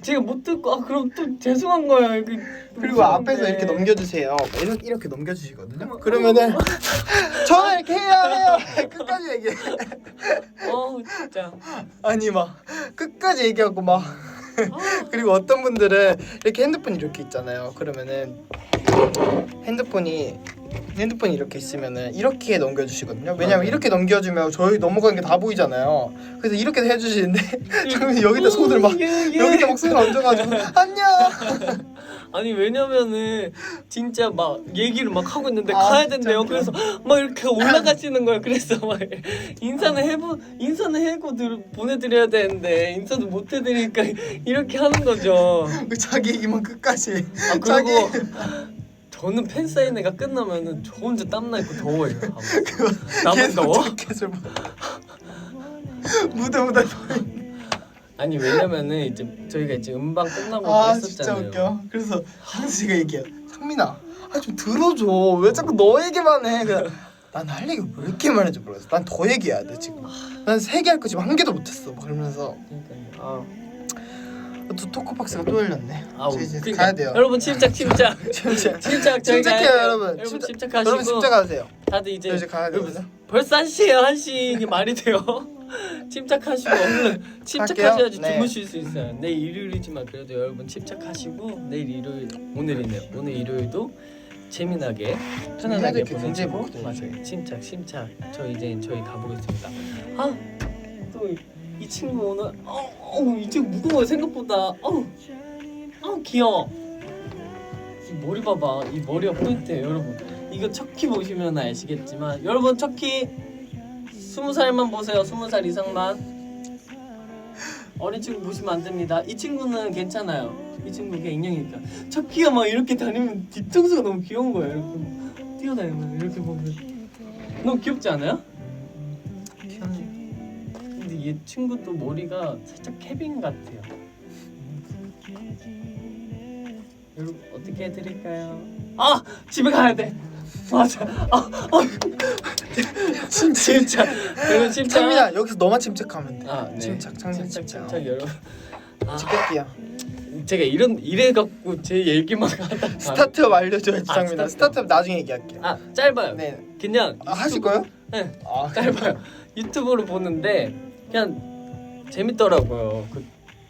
S2: 제가 못 듣고 그럼 또 죄송한 거예요.
S3: 그리고 앞에서 이렇게 넘겨주세요. 이렇게 넘겨주시거든요. 그러면은 저는 이렇게 해요. 끝까지 얘기해.
S2: 진짜.
S3: 아니 막 끝까지 얘기하고 막 그리고 어떤 분들은 이렇게 핸드폰이 이렇게 있잖아요. 그러면은 핸드폰이 이렇게 있으면은 이렇게 넘겨주시거든요. 왜냐면 이렇게 넘겨주면 저희 넘어가는 게 다 보이잖아요. 그래서 이렇게 해주시는데 저는 여기다 손을 막 여기다 막 손을 얹어가지고 안녕.
S2: 아니 왜냐면은 진짜 막 얘기를 막 하고 있는데 가야 된대요. 그래서 막 이렇게 올라가시는 거예요. 그래서 막 인사는 해고 보내드려야 되는데 인사도 못 해드리니까 이렇게 하는 거죠.
S3: 자기 얘기만 끝까지.
S2: 그리고 저는 팬 사인회가 끝나면은 저 혼자 땀나 있고 더워요. 나만 더워?
S3: 계속 무대
S2: 아니 왜냐면은 이제 저희가 이제 음방 끝나고
S3: 진짜
S2: 했었잖아요.
S3: 웃겨. 그래서 항상 제가 얘기해요. 상민아, 좀 들어줘. 왜 자꾸 너 얘기만 해? 난 할 얘기 왜 이렇게 많은지 모르겠어. 난 더 얘기해야 돼 지금. 난 3개 할 거 지금 1개도 못했어. 막 그러면서 또 토크박스가 또 열렸네. 이제
S2: 그러니까,
S3: 가야 돼요.
S2: 여러분 침착 저희가
S3: 침착해요 여러분.
S2: 여러분 침착하시고
S3: 여러분 침착하세요.
S2: 다들 이제
S3: 가야 되거든.
S2: 벌써 1시에요. 1시 이게 말이 돼요? 침착하시고 얼른 침착하셔야지
S3: 네.
S2: 주무실 수 있어요. 내일 일요일이지만 그래도 여러분 침착하시고 내일 일요일 오늘이네요. 오늘 일요일도 재미나게 편안하게 보내시고 맞아요. 침착 저희 가보겠습니다. 또 이 친구 오늘 이 친구 무거워요 생각보다. 귀여워. 이 머리 봐봐. 이 머리가 포인트예요 여러분. 이거 척키 보시면 아시겠지만 여러분 척키 20살만 보세요. 20살 이상만. 어린 친구 보시면 안 됩니다. 이 친구는 괜찮아요. 이 친구 그냥 인형이니까. 척키가 막 이렇게 다니면 뒤통수가 너무 귀여운 거예요. 이렇게 뛰어다니면 이렇게 보면 너무 귀엽지 않아요? 근데 이 친구도 머리가 살짝 케빈 같아요. 여러분 어떻게 해드릴까요? 집에 가야 돼. 맞아. 진짜. 여러분 침착.
S3: 창민아 여기서 너만 침착하면 돼.
S2: 네.
S3: 침착
S2: 침착 여러분.
S3: 집갈게요.
S2: 제가 이래 갖고 제 얘기만 하다가
S3: 스타트업 알려줘야지 창민아. 스타트업 나중에 얘기할게요.
S2: 짧아요.
S3: 네.
S2: 그냥
S3: 하실 거요?
S2: 네. 짧아요. 유튜브로 보는데 그냥 재밌더라고요. 그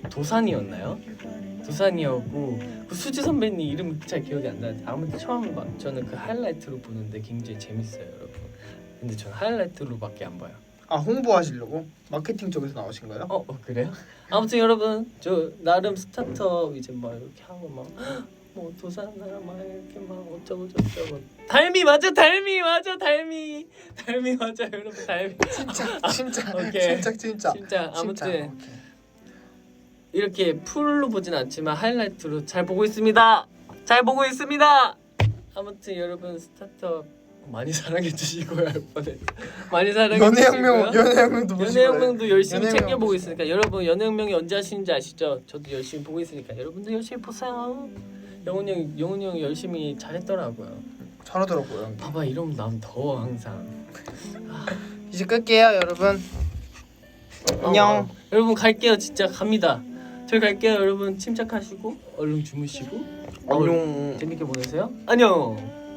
S2: 도산이었나요? 도산이었고 그 수지 선배님 이름 잘 기억이 안 나는데 아무튼 처음 저는 그 하이라이트로 보는데 굉장히 재밌어요, 여러분. 근데 저는 하이라이트로밖에 안 봐요.
S3: 홍보하시려고? 마케팅 쪽에서 나오신 거예요?
S2: 그래요? 아무튼 여러분 저 나름 스타트업 이제 막 이렇게 하고 막 뭐 도산나 막 이렇게 막 어쩌고 저쩌고 달미 맞아 여러분 달미
S3: 침착
S2: 오케이.
S3: 침착
S2: 진짜 아무튼 이렇게 풀로 보진 않지만 하이라이트로 잘 보고 있습니다. 아무튼 여러분 스타트업 많이 사랑해 주시고요. 이번에 많이 사랑해
S3: 연애혁명
S2: 주시고요.
S3: 연애혁명도 보시고
S2: 연애혁명도 열심히
S3: 연애혁명
S2: 챙겨보고 있으니까 여러분 연애혁명이 언제 하시는지 아시죠? 저도 열심히 보고 있으니까 여러분도 열심히 보세요. 영훈이 형 열심히 잘했더라고요.
S3: 잘하더라고요.
S2: 봐봐 이러면 난 더워 항상.
S3: 이제 끌게요 여러분. 안녕.
S2: 여러분 갈게요 진짜 갑니다. 저희 갈게요 여러분 침착하시고 얼른 주무시고
S3: 안녕.
S2: 재밌게 보내세요. 안녕.